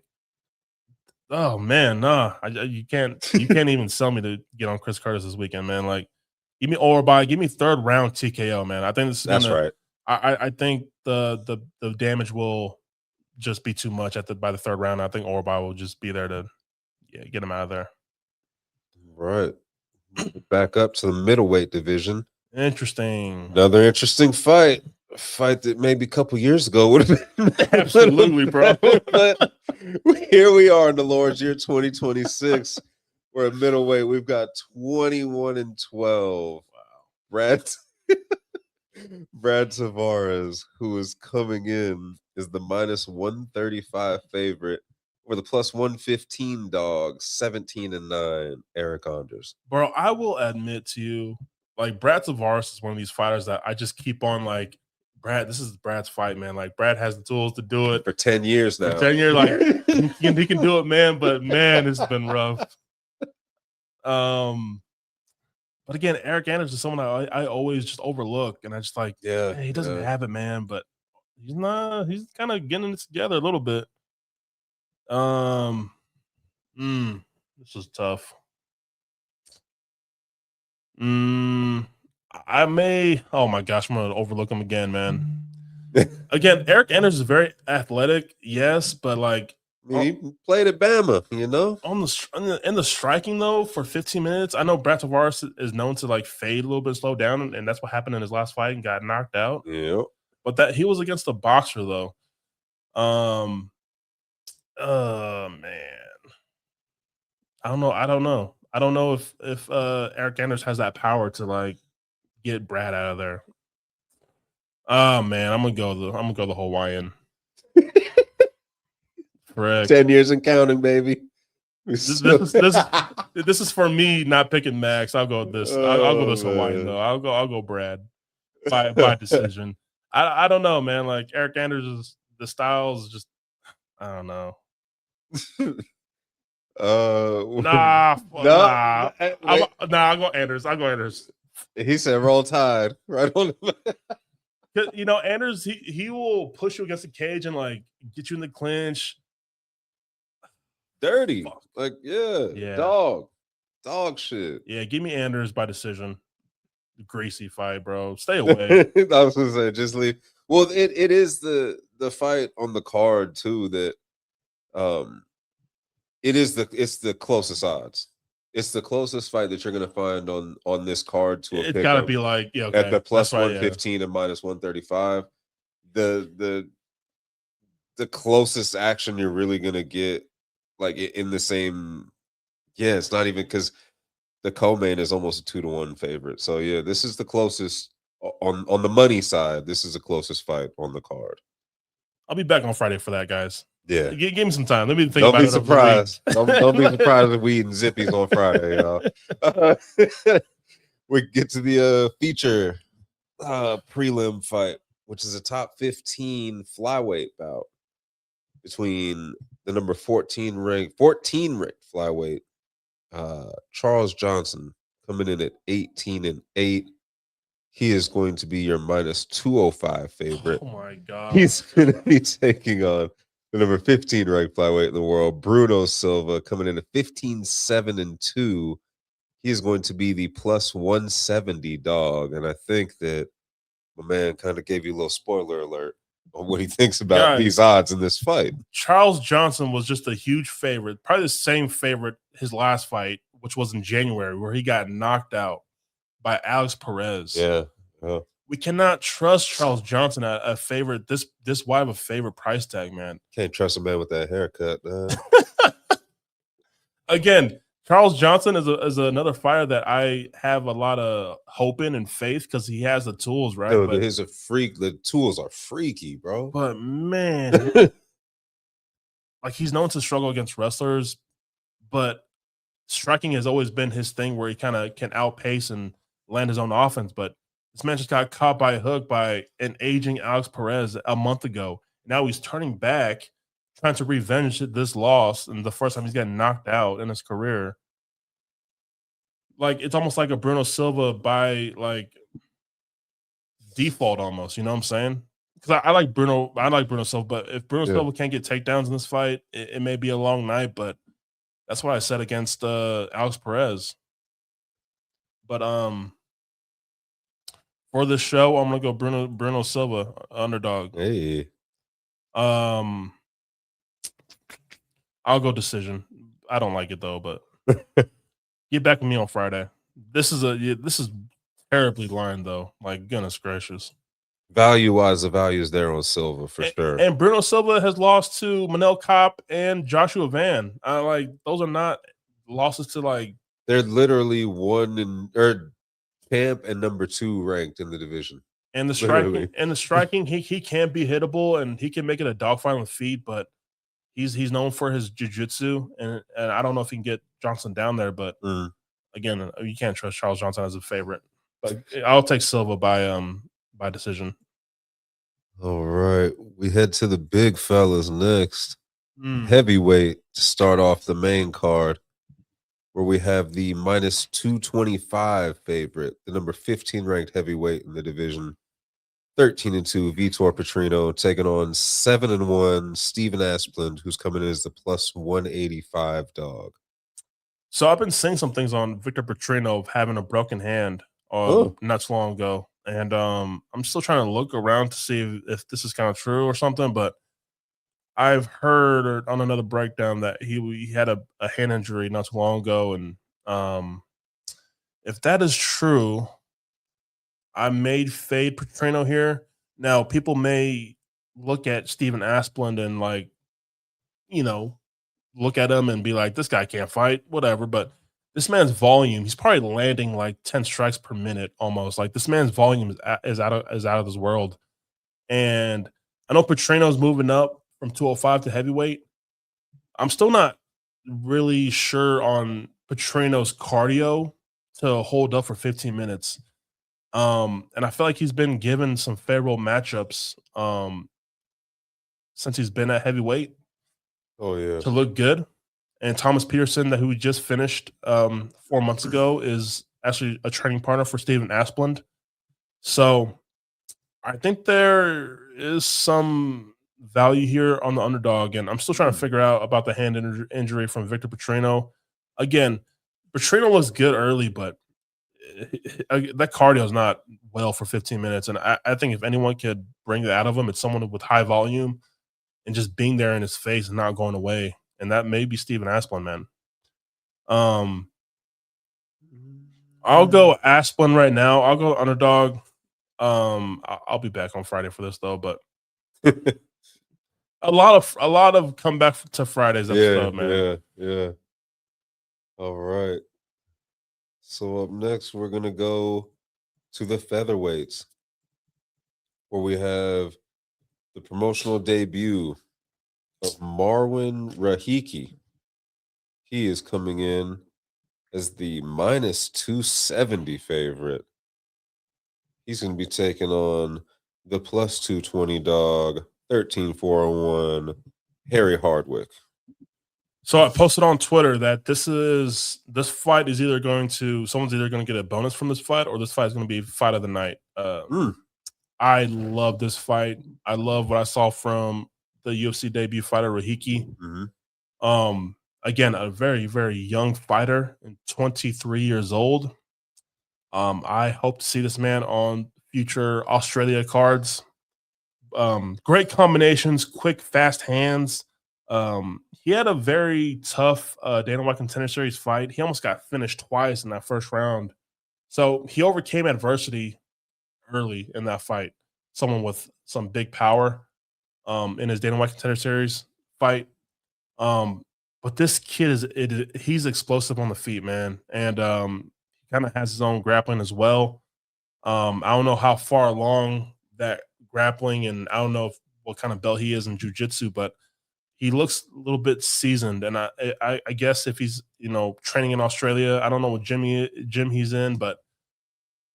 oh man, nah, you can't even sell me to get on Chris Curtis this weekend, man. Like, give me give me 3rd round TKO, man. I think this is That's right. I think the damage will just be too much by the 3rd round. I think Orbai will just be there to get him out of there. Right. Back up to the middleweight division. Interesting. Another interesting fight. A fight that maybe a couple years ago would have been absolutely, bro. But here we are in the Lord's year 2026. We're at middleweight. We've got 21-12. Wow. Brad Tavares, who is coming in, is the -135 favorite. Or the +115 dog, 17-9, Eric Anders. Bro, I will admit to you, like, Brad Tavares is one of these fighters that I just keep on like, Brad, this is Brad's fight, man. Like, Brad has the tools to do it. For 10 years now. For 10 years, like, he can do it, man. But, man, it's been rough. But, again, Eric Anders is someone I always just overlook. And I just like, yeah, he doesn't have it, man. But he's kind of getting it together a little bit. This is tough. I may. Oh my gosh, I'm gonna overlook him again, man. Again, Eric Anders is very athletic, yes, but like he played at Bama, you know. In the striking though, for 15 minutes, I know Brad Tavares is known to like fade a little bit, slow down, and that's what happened in his last fight and got knocked out. Yeah, but that he was against a boxer though. Man, I don't know. I don't know if Eric Anders has that power to like get Brad out of there. Oh man, I'm gonna go the Hawaiian. Correct. 10 years and counting, baby. This is for me not picking Max. I'll go this. I'll go this Hawaiian though. I'll go Brad by decision. I don't know, man. Like Eric Anders, the styles just I don't know. Nah. I'll go Anders. He said roll tide. Right on. You know, Anders, he will push you against the cage and like get you in the clinch. Dirty. Fuck. Like, yeah. Dog shit. Yeah, give me Anders by decision. Greasy fight, bro. Stay away. I was gonna say just leave. Well, it is the fight on the card too that it's the closest odds. It's the closest fight that you're gonna find on this card to a it's gotta be like at the +115 and -135. The closest action you're really gonna get like in the same. Yeah, it's not even because the co-main is almost a 2-1 favorite. So yeah, this is the closest on the money side. This is the closest fight on the card. I'll be back on Friday for that, guys. Yeah, give me some time. Let me think. Don't be surprised. Don't be surprised if we eating zippies on Friday, y'all. We get to the feature prelim fight, which is a top 15 flyweight bout between the number 14 ranked flyweight Charles Johnson coming in at 18-8. He is going to be your -205 favorite. Oh my god! He's going to be taking on the number 15 ranked flyweight in the world, Bruno Silva, coming in at 15-7-2. He is going to be the +170 dog, and I think that my man kind of gave you a little spoiler alert on what he thinks about these odds in this fight. Charles Johnson was just a huge favorite, probably the same favorite his last fight, which was in January, where he got knocked out by Alex Perez. Yeah. We cannot trust Charles Johnson at a favorite, this wide of a favorite price tag, man. Can't trust a man with that haircut. Again, Charles Johnson is another fighter that I have a lot of hope in and faith because he has the tools, right? Dude, but he's a freak. The tools are freaky, bro. But man, like he's known to struggle against wrestlers, but striking has always been his thing where he kind of can outpace and land his own offense. But this man just got caught by a hook by an aging Alex Perez a month ago. Now he's turning back trying to revenge this loss and the first time he's getting knocked out in his career. Like, it's almost like a Bruno Silva by like default almost, you know what I'm saying? Because I like Bruno Silva, but if Bruno Silva can't get takedowns in this fight, it may be a long night, but that's what I said against Alex Perez. But for this show, I'm gonna go Bruno Silva, underdog. Hey. I'll go decision. I don't like it though, but get back with me on Friday. This is terribly lined though. Like, goodness gracious. Value-wise, the value is there on Silva for sure. And Bruno Silva has lost to Manel Kopp and Joshua Van. Those are not losses to like. They're literally champ and number 2 ranked in the division. And the striking, he can be hittable and he can make it a dogfight on the feet, but he's known for his jiu-jitsu, and I don't know if he can get Johnson down there, but again, you can't trust Charles Johnson as a favorite. But I'll take Silva by decision. All right, we head to the big fellas next. Heavyweight to start off the main card, where we have the minus 225 favorite, the number 15 ranked heavyweight in the division, 13-2 Vitor Petrino, taking on 7-1 Steven Asplund, who's coming in as the plus 185 dog. So I've been seeing some things on Victor Petrino of having a broken hand not too long ago. And I'm still trying to look around to see if this is kind of true or something, but I've heard on another breakdown that he had a hand injury not too long ago. And if that is true, I may fade Petrino here. Now, people may look at Steven Asplund and look at him and be like, this guy can't fight, whatever. But this man's volume, he's probably landing like 10 strikes per minute almost. Like, this man's volume is out of this world. And I know Petrino's moving up from 205 to heavyweight. I'm still not really sure on Petrino's cardio to hold up for 15 minutes. And I feel like he's been given some favorable matchups since he's been at heavyweight. Oh, yeah. To look good. And Thomas Peterson, who we just finished 4 months ago, is actually a training partner for Steven Asplund. So I think there is some value here on the underdog. And I'm still trying to figure out about the hand injury from Victor Petrino. Again, Petrino looks good early, but that cardio is not well for 15 minutes. And I think if anyone could bring that out of him, it's someone with high volume and just being there in his face and not going away. And that may be Steven Asplund, man. I'll go Asplund right now. I'll go underdog. I'll be back on Friday for this though, but a lot of come back to Friday's episode, man. Yeah. All right. So up next, we're gonna go to the featherweights, where we have the promotional debut of Marwan Rahiki. He is coming in as the minus 270 favorite. He's going to be taking on the plus 220 dog, 13-401, Harry Hardwick. So I posted on Twitter that this fight is someone's either going to get a bonus from this fight, or this fight is going to be fight of the night. I love this fight. I love what I saw from the UFC debut fighter Rahiki. Again, a very, very young fighter and 23 years old. I hope to see this man on future Australia cards. Great combinations, quick, fast hands. He had a very tough Dana White Contender Series fight. He almost got finished twice in that first round. So he overcame adversity early in that fight. Someone with some big power in his Dana White Contender Series fight. But this kid he's explosive on the feet, man. And he kind of has his own grappling as well. I don't know how far along that grappling, and I don't know what kind of belt he is in jiu-jitsu, but he looks a little bit seasoned. And I guess if he's training in Australia, I don't know what gym he's in, but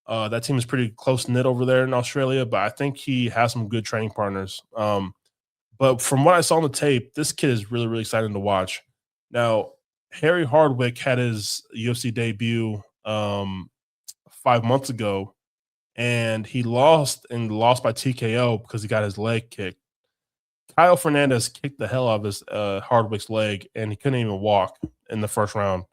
that team is pretty close knit over there in Australia. But I think he has some good training partners. But from what I saw on the tape, this kid is really, really exciting to watch. Now, Harry Hardwick had his UFC debut 5 months ago, and he lost by TKO because he got his leg kicked. Kyle Fernandez kicked the hell out of his Hardwick's leg, and he couldn't even walk in the first round.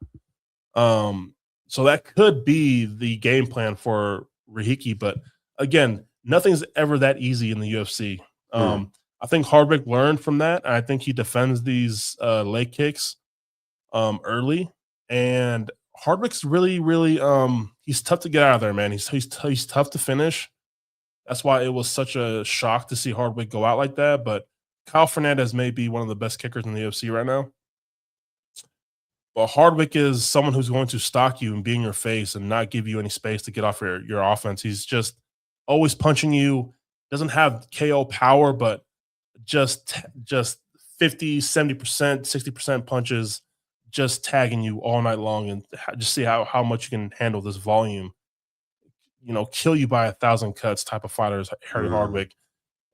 So that could be the game plan for Rahiki, but again, nothing's ever that easy in the UFC. I think Hardwick learned from that. And I think he defends these leg kicks early, and Hardwick's really, really he's tough to get out of there, man. He's tough to finish. That's why it was such a shock to see Hardwick go out like that. But Kyle Fernandez may be one of the best kickers in the UFC right now. But Hardwick is someone who's going to stalk you and be in your face and not give you any space to get off your offense. He's just always punching you. Doesn't have KO power, but just 50, 70%, 60% punches, just tagging you all night long, and just see how much you can handle this volume. Kill you by 1,000 cuts type of fighter is Harry Hardwick.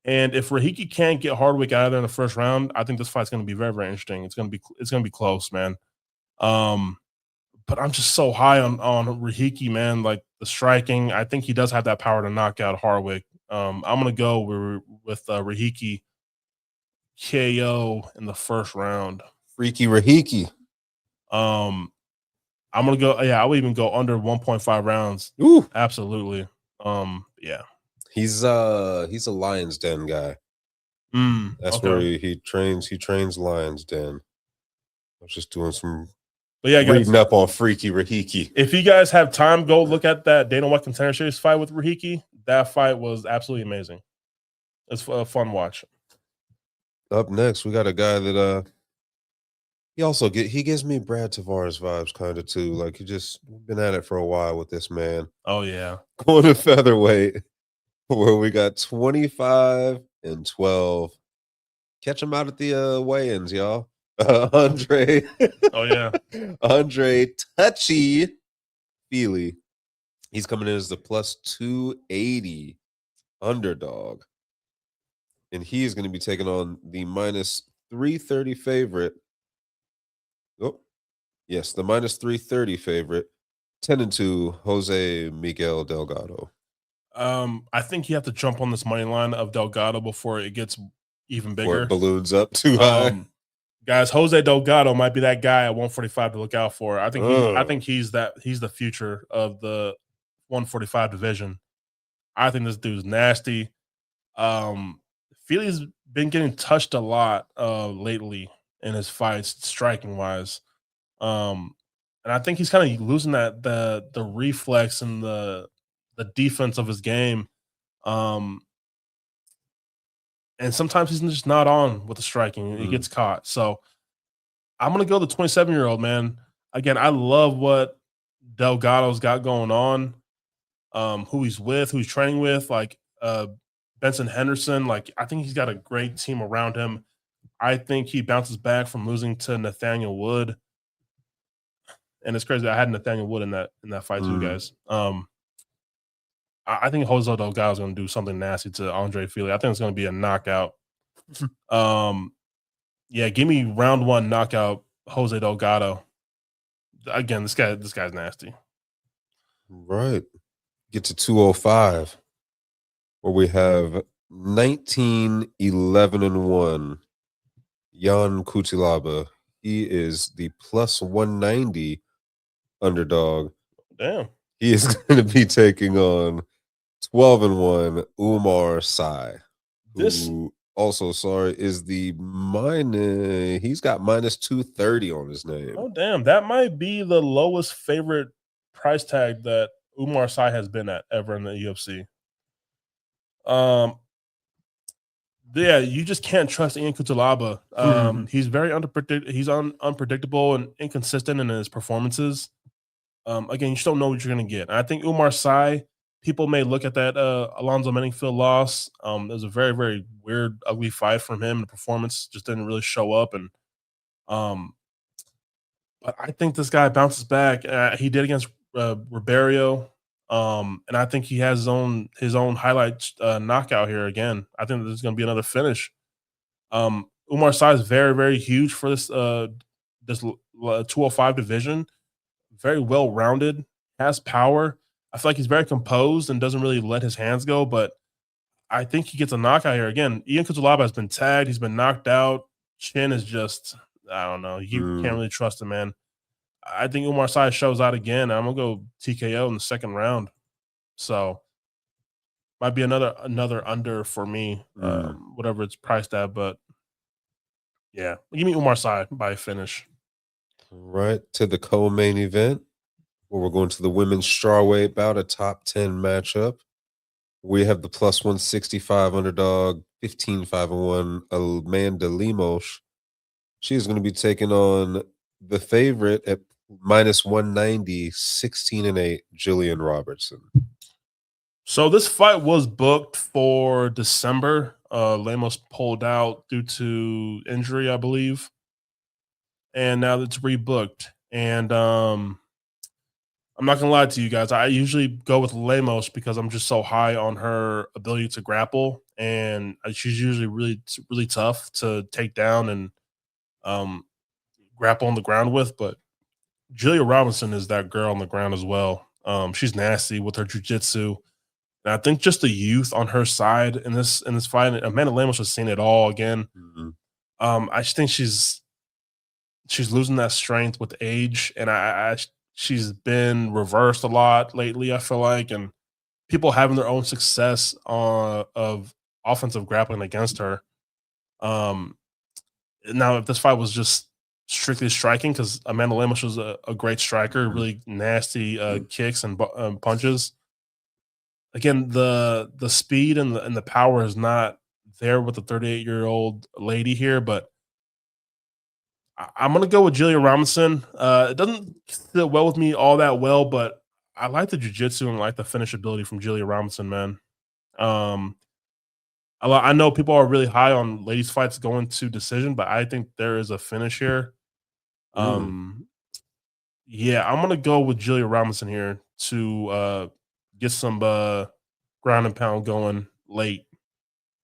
And if Rahiki can't get Hardwick out of there in the first round, I think this fight's going to be very, very interesting. It's going to be close, man. But I'm just so high on Rahiki, man. Like the striking, I think he does have that power to knock out Hardwick. I'm gonna go with Rahiki KO in the first round. Freaky Rahiki. I'm gonna go. Yeah, I would even go under 1.5 rounds. Ooh, absolutely. Yeah. He's a Lions Den guy. That's where he trains. He trains Lions Den. I was just doing some. But yeah, reading up on Freaky Rahiki. If you guys have time, go look at that Dana White Contender Series fight with Rahiki. That fight was absolutely amazing. It's a fun watch. Up next, we got a guy that he gives me Brad Tavares vibes kind of too. Like he just been at it for a while with this man. Oh yeah, going to featherweight where we got 25-12. Catch him out at the weigh-ins, y'all. Andre. Oh yeah, Andre Touchy Feely. He's coming in as the plus 280 underdog, and he's going to be taking on the minus 330 favorite. Oh, yes, the minus 330 favorite, 10-2 Jose Miguel Delgado. I think you have to jump on this money line of Delgado before it gets even bigger. Or it balloons up too high. Guys, Jose Delgado might be that guy at 145 to look out for. I think he's the future of the 145 division. I think this dude's nasty. Feely's been getting touched a lot lately in his fights, striking wise. And I think he's kind of losing that the reflex and the defense of his game. And sometimes he's just not on with the striking. He gets caught. So I'm going to go the 27-year-old, man. Again, I love what Delgado's got going on, who he's with, who he's training with, like Benson Henderson. Like, I think he's got a great team around him. I think he bounces back from losing to Nathaniel Wood. And it's crazy. I had Nathaniel Wood in that fight too, guys. I think Jose Delgado is going to do something nasty to Andre Feely. I think it's going to be a knockout. Yeah, give me round one knockout, Jose Delgado. Again, this guy's nasty. Right. Get to 205, where we have 19-11-1. Jan Kutilaba. He is the plus 190 underdog. Damn. He is going to be taking on 12-1 Umar Sy. Who also, is the minus. He's got minus 230 on his name. Oh, damn. That might be the lowest favorite price tag that Umar Sy has been at ever in the UFC. Yeah, you just can't trust Ian Kutilaba. He's very unpredictable and inconsistent in his performances. Again, you just don't know what you're going to get. And I think Umar Sy, people may look at that Alonzo Menningfield loss. It was a very, very weird, ugly fight from him. The performance just didn't really show up. And but I think this guy bounces back. He did against Ribeiro. And I think he has his own highlight knockout here again. I think there's going to be another finish. Umar Sy is very, very huge for this 205 division. Very well rounded, has power. I feel like he's very composed and doesn't really let his hands go. But I think he gets a knockout here. Again, Ian Cutelaba has been tagged. He's been knocked out. Chin is just, I don't know. You can't really trust him, man. I think Umar Sy shows out again. I'm gonna go TKO in the second round. So might be another under for me, whatever it's priced at. But yeah, give me Umar Sy by finish. Right to the co-main event, where we're going to the women's strawweight bout, a top 10 matchup. We have the plus 165 underdog, 15-5-1, Amanda Lemos. She's going to be taking on the favorite at minus 190, 16-8, Jillian Robertson. So this fight was booked for December. Lemos pulled out due to injury, I believe. And now it's rebooked. And I'm not gonna lie to you guys. I usually go with Lemos because I'm just so high on her ability to grapple, and she's usually really tough to take down and grapple on the ground with. But Julia Robinson is that girl on the ground as well. She's nasty with her jiu-jitsu. And I think just the youth on her side in this fight, Amanda Lemos has seen it all again. I just think she's losing that strength with age, and she's been reversed a lot lately, I feel like, and people having their own success of offensive grappling against her. Now, if this fight was just strictly striking, because Amanda Lemos was a great striker, really nasty kicks and punches. Again, the speed and the power is not there with the 38-year-old lady here, but I'm gonna go with Julia Robinson. It doesn't sit well with me all that well, but I like the jiu-jitsu and like the finish ability from Julia Robinson, man. I know people are really high on ladies fights going to decision, but I think there is a finish here. Yeah, I'm gonna go with Julia Robinson here to get some ground and pound going late.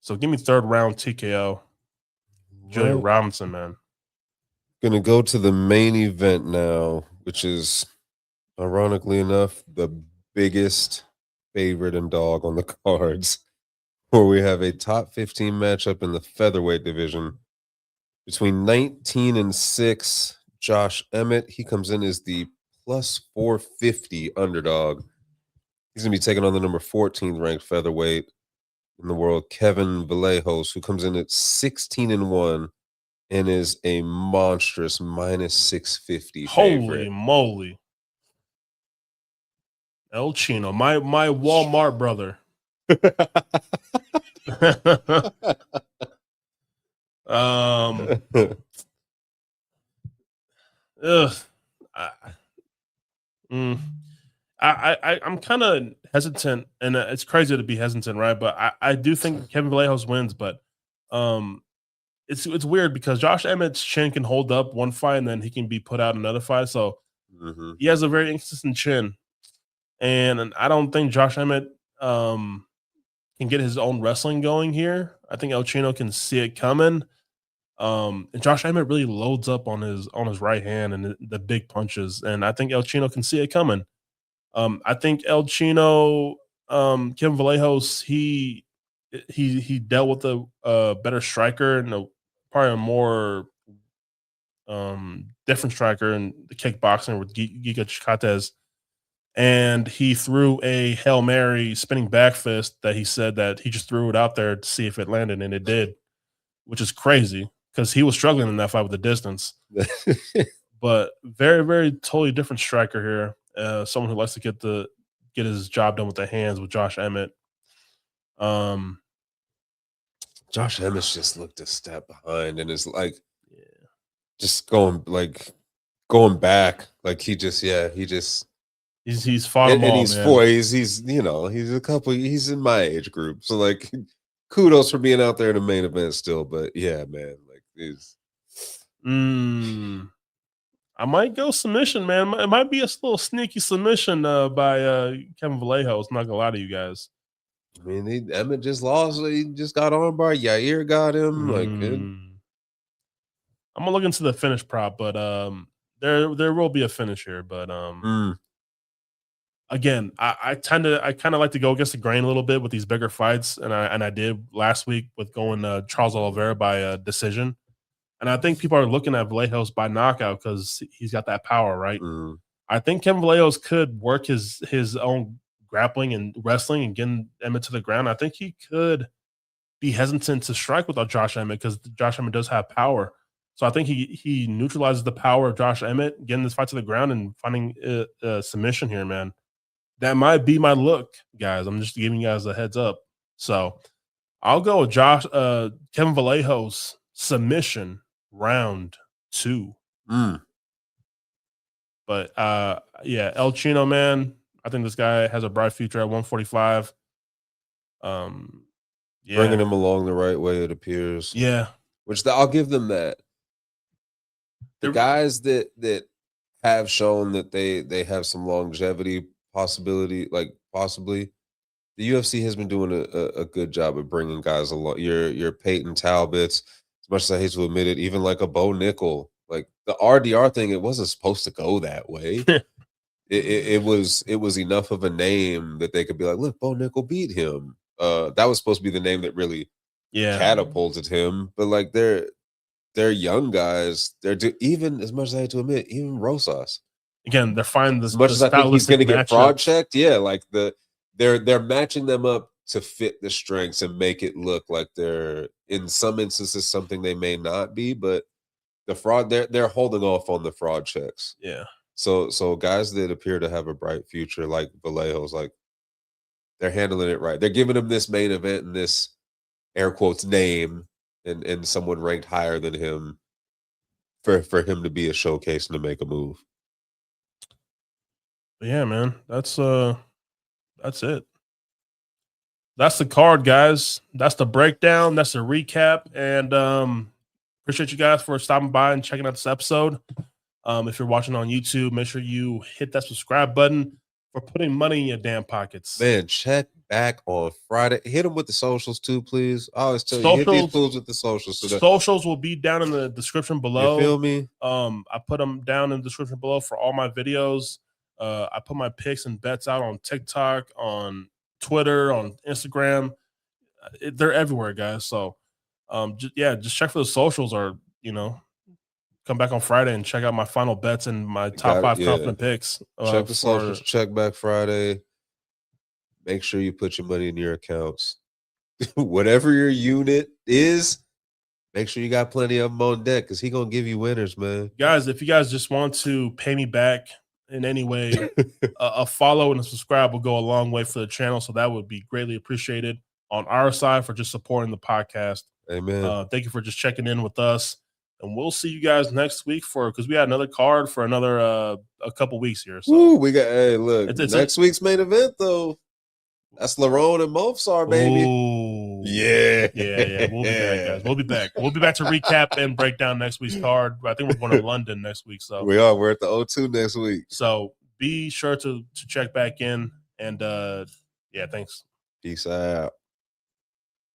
So give me third round TKO. Julia Robinson, man. Gonna go to the main event now, which is ironically enough the biggest favorite and dog on the cards, where we have a top 15 matchup in the featherweight division between 19-6 Josh Emmett. He comes in as the plus 450 underdog. He's gonna be taking on the number 14th ranked featherweight in the world, Kevin Vallejos, who comes in at 16-1 and is a monstrous minus 650 favorite. Holy moly. El Chino, my Walmart brother. I'm kind of hesitant, and it's crazy to be hesitant, right? But I do think Kevin Vallejos wins, but it's weird because Josh Emmett's chin can hold up one fight and then he can be put out another fight. So he has a very inconsistent chin, and I don't think Josh Emmett can get his own wrestling going here. I think El Chino can see it coming. And Josh Emmett really loads up on his right hand and the big punches, and I think El Chino can see it coming. I think El Chino, Kevin Vallejos, he dealt with a better striker and probably a more different striker in the kickboxing with Giga Chikatez. And he threw a Hail Mary spinning back fist that he said that he just threw it out there to see if it landed, and it did, which is crazy because he was struggling in that fight with the distance. But very, very totally different striker here. Someone who likes to get his job done with the hands with Josh Emmett. Josh Emmett's just looked a step behind and is like, just going back. Like he's fought them all, and he's man. four. He's he's in my age group. So like, kudos for being out there in the main event still. But yeah, man, like he's. I might go submission, man. It might be a little sneaky submission by Kevin Vallejos. Not gonna lie to you guys. I mean, Emmett just lost. He just got armbar. Yair got him. Like, I'm gonna look into the finish prop, but there will be a finish here. But again, I kind of like to go against the grain a little bit with these bigger fights, and I did last week with going Charles Oliveira by decision, and I think people are looking at Vallejos by knockout because he's got that power, right? I think Kevin Vallejos could work his own grappling and wrestling and getting Emmett to the ground. I think he could be hesitant to strike without Josh Emmett because Josh Emmett does have power. So I think he neutralizes the power of Josh Emmett, getting this fight to the ground and finding a submission here, man. That might be my look, guys. I'm just giving you guys a heads up. So I'll go with Kevin Vallejos submission round 2. But yeah, El Chino, man, I think this guy has a bright future at 145. Yeah. Bringing him along the right way, it appears. Yeah. Which I'll give them that. The guys that have shown that they have some longevity possibility, like possibly, the UFC has been doing a good job of bringing guys along. Your Peyton Talbots, as much as I hate to admit it, even like a Bo Nickel, like the RDR thing, it wasn't supposed to go that way. it was enough of a name that they could be like, look, Bo Nickel beat him. That was supposed to be the name that really catapulted him. But like they're young guys. Even as much as I hate to admit, even Rosas. Again, they're finding this. As much as I think he's going to get fraud checked, yeah, like they're matching them up to fit the strengths and make it look like they're in some instances something they may not be, but the fraud they're holding off on the fraud checks. Yeah. So guys that appear to have a bright future, like Vallejos, like they're handling it right. They're giving him this main event and this air quotes name and someone ranked higher than him for him to be a showcase and to make a move. Yeah, man. That's it. That's the card, guys. That's the breakdown. That's the recap. And appreciate you guys for stopping by and checking out this episode. If you're watching on YouTube, make sure you hit that subscribe button for putting money in your damn pockets. Man, check back on Friday. Hit them with the socials too, please. I always tell you, hit these fools with the socials. Socials will be down in the description below. You feel me? I put them down in the description below for all my videos. I put my picks and bets out on TikTok, on Twitter, on Instagram. They're everywhere, guys. So, just check for the socials, or come back on Friday and check out my final bets and my top 5 confident picks. Check the socials. Check back Friday. Make sure you put your money in your accounts. Whatever your unit is, make sure you got plenty of them on deck because he's going to give you winners, man. Guys, if you guys just want to pay me back in any way, a follow and a subscribe will go a long way for the channel. So that would be greatly appreciated on our side for just supporting the podcast. Amen. Thank you for just checking in with us. And we'll see you guys next week because we had another card for another a couple weeks here. So we got next week's main event though. That's Lerone and Mofsar, baby. Ooh. Yeah. We'll be back, guys. We'll be back. We'll be back to recap and break down next week's card. I think we're going to London next week. So we are. We're at the O2 next week. So be sure to check back in. And thanks. Peace out.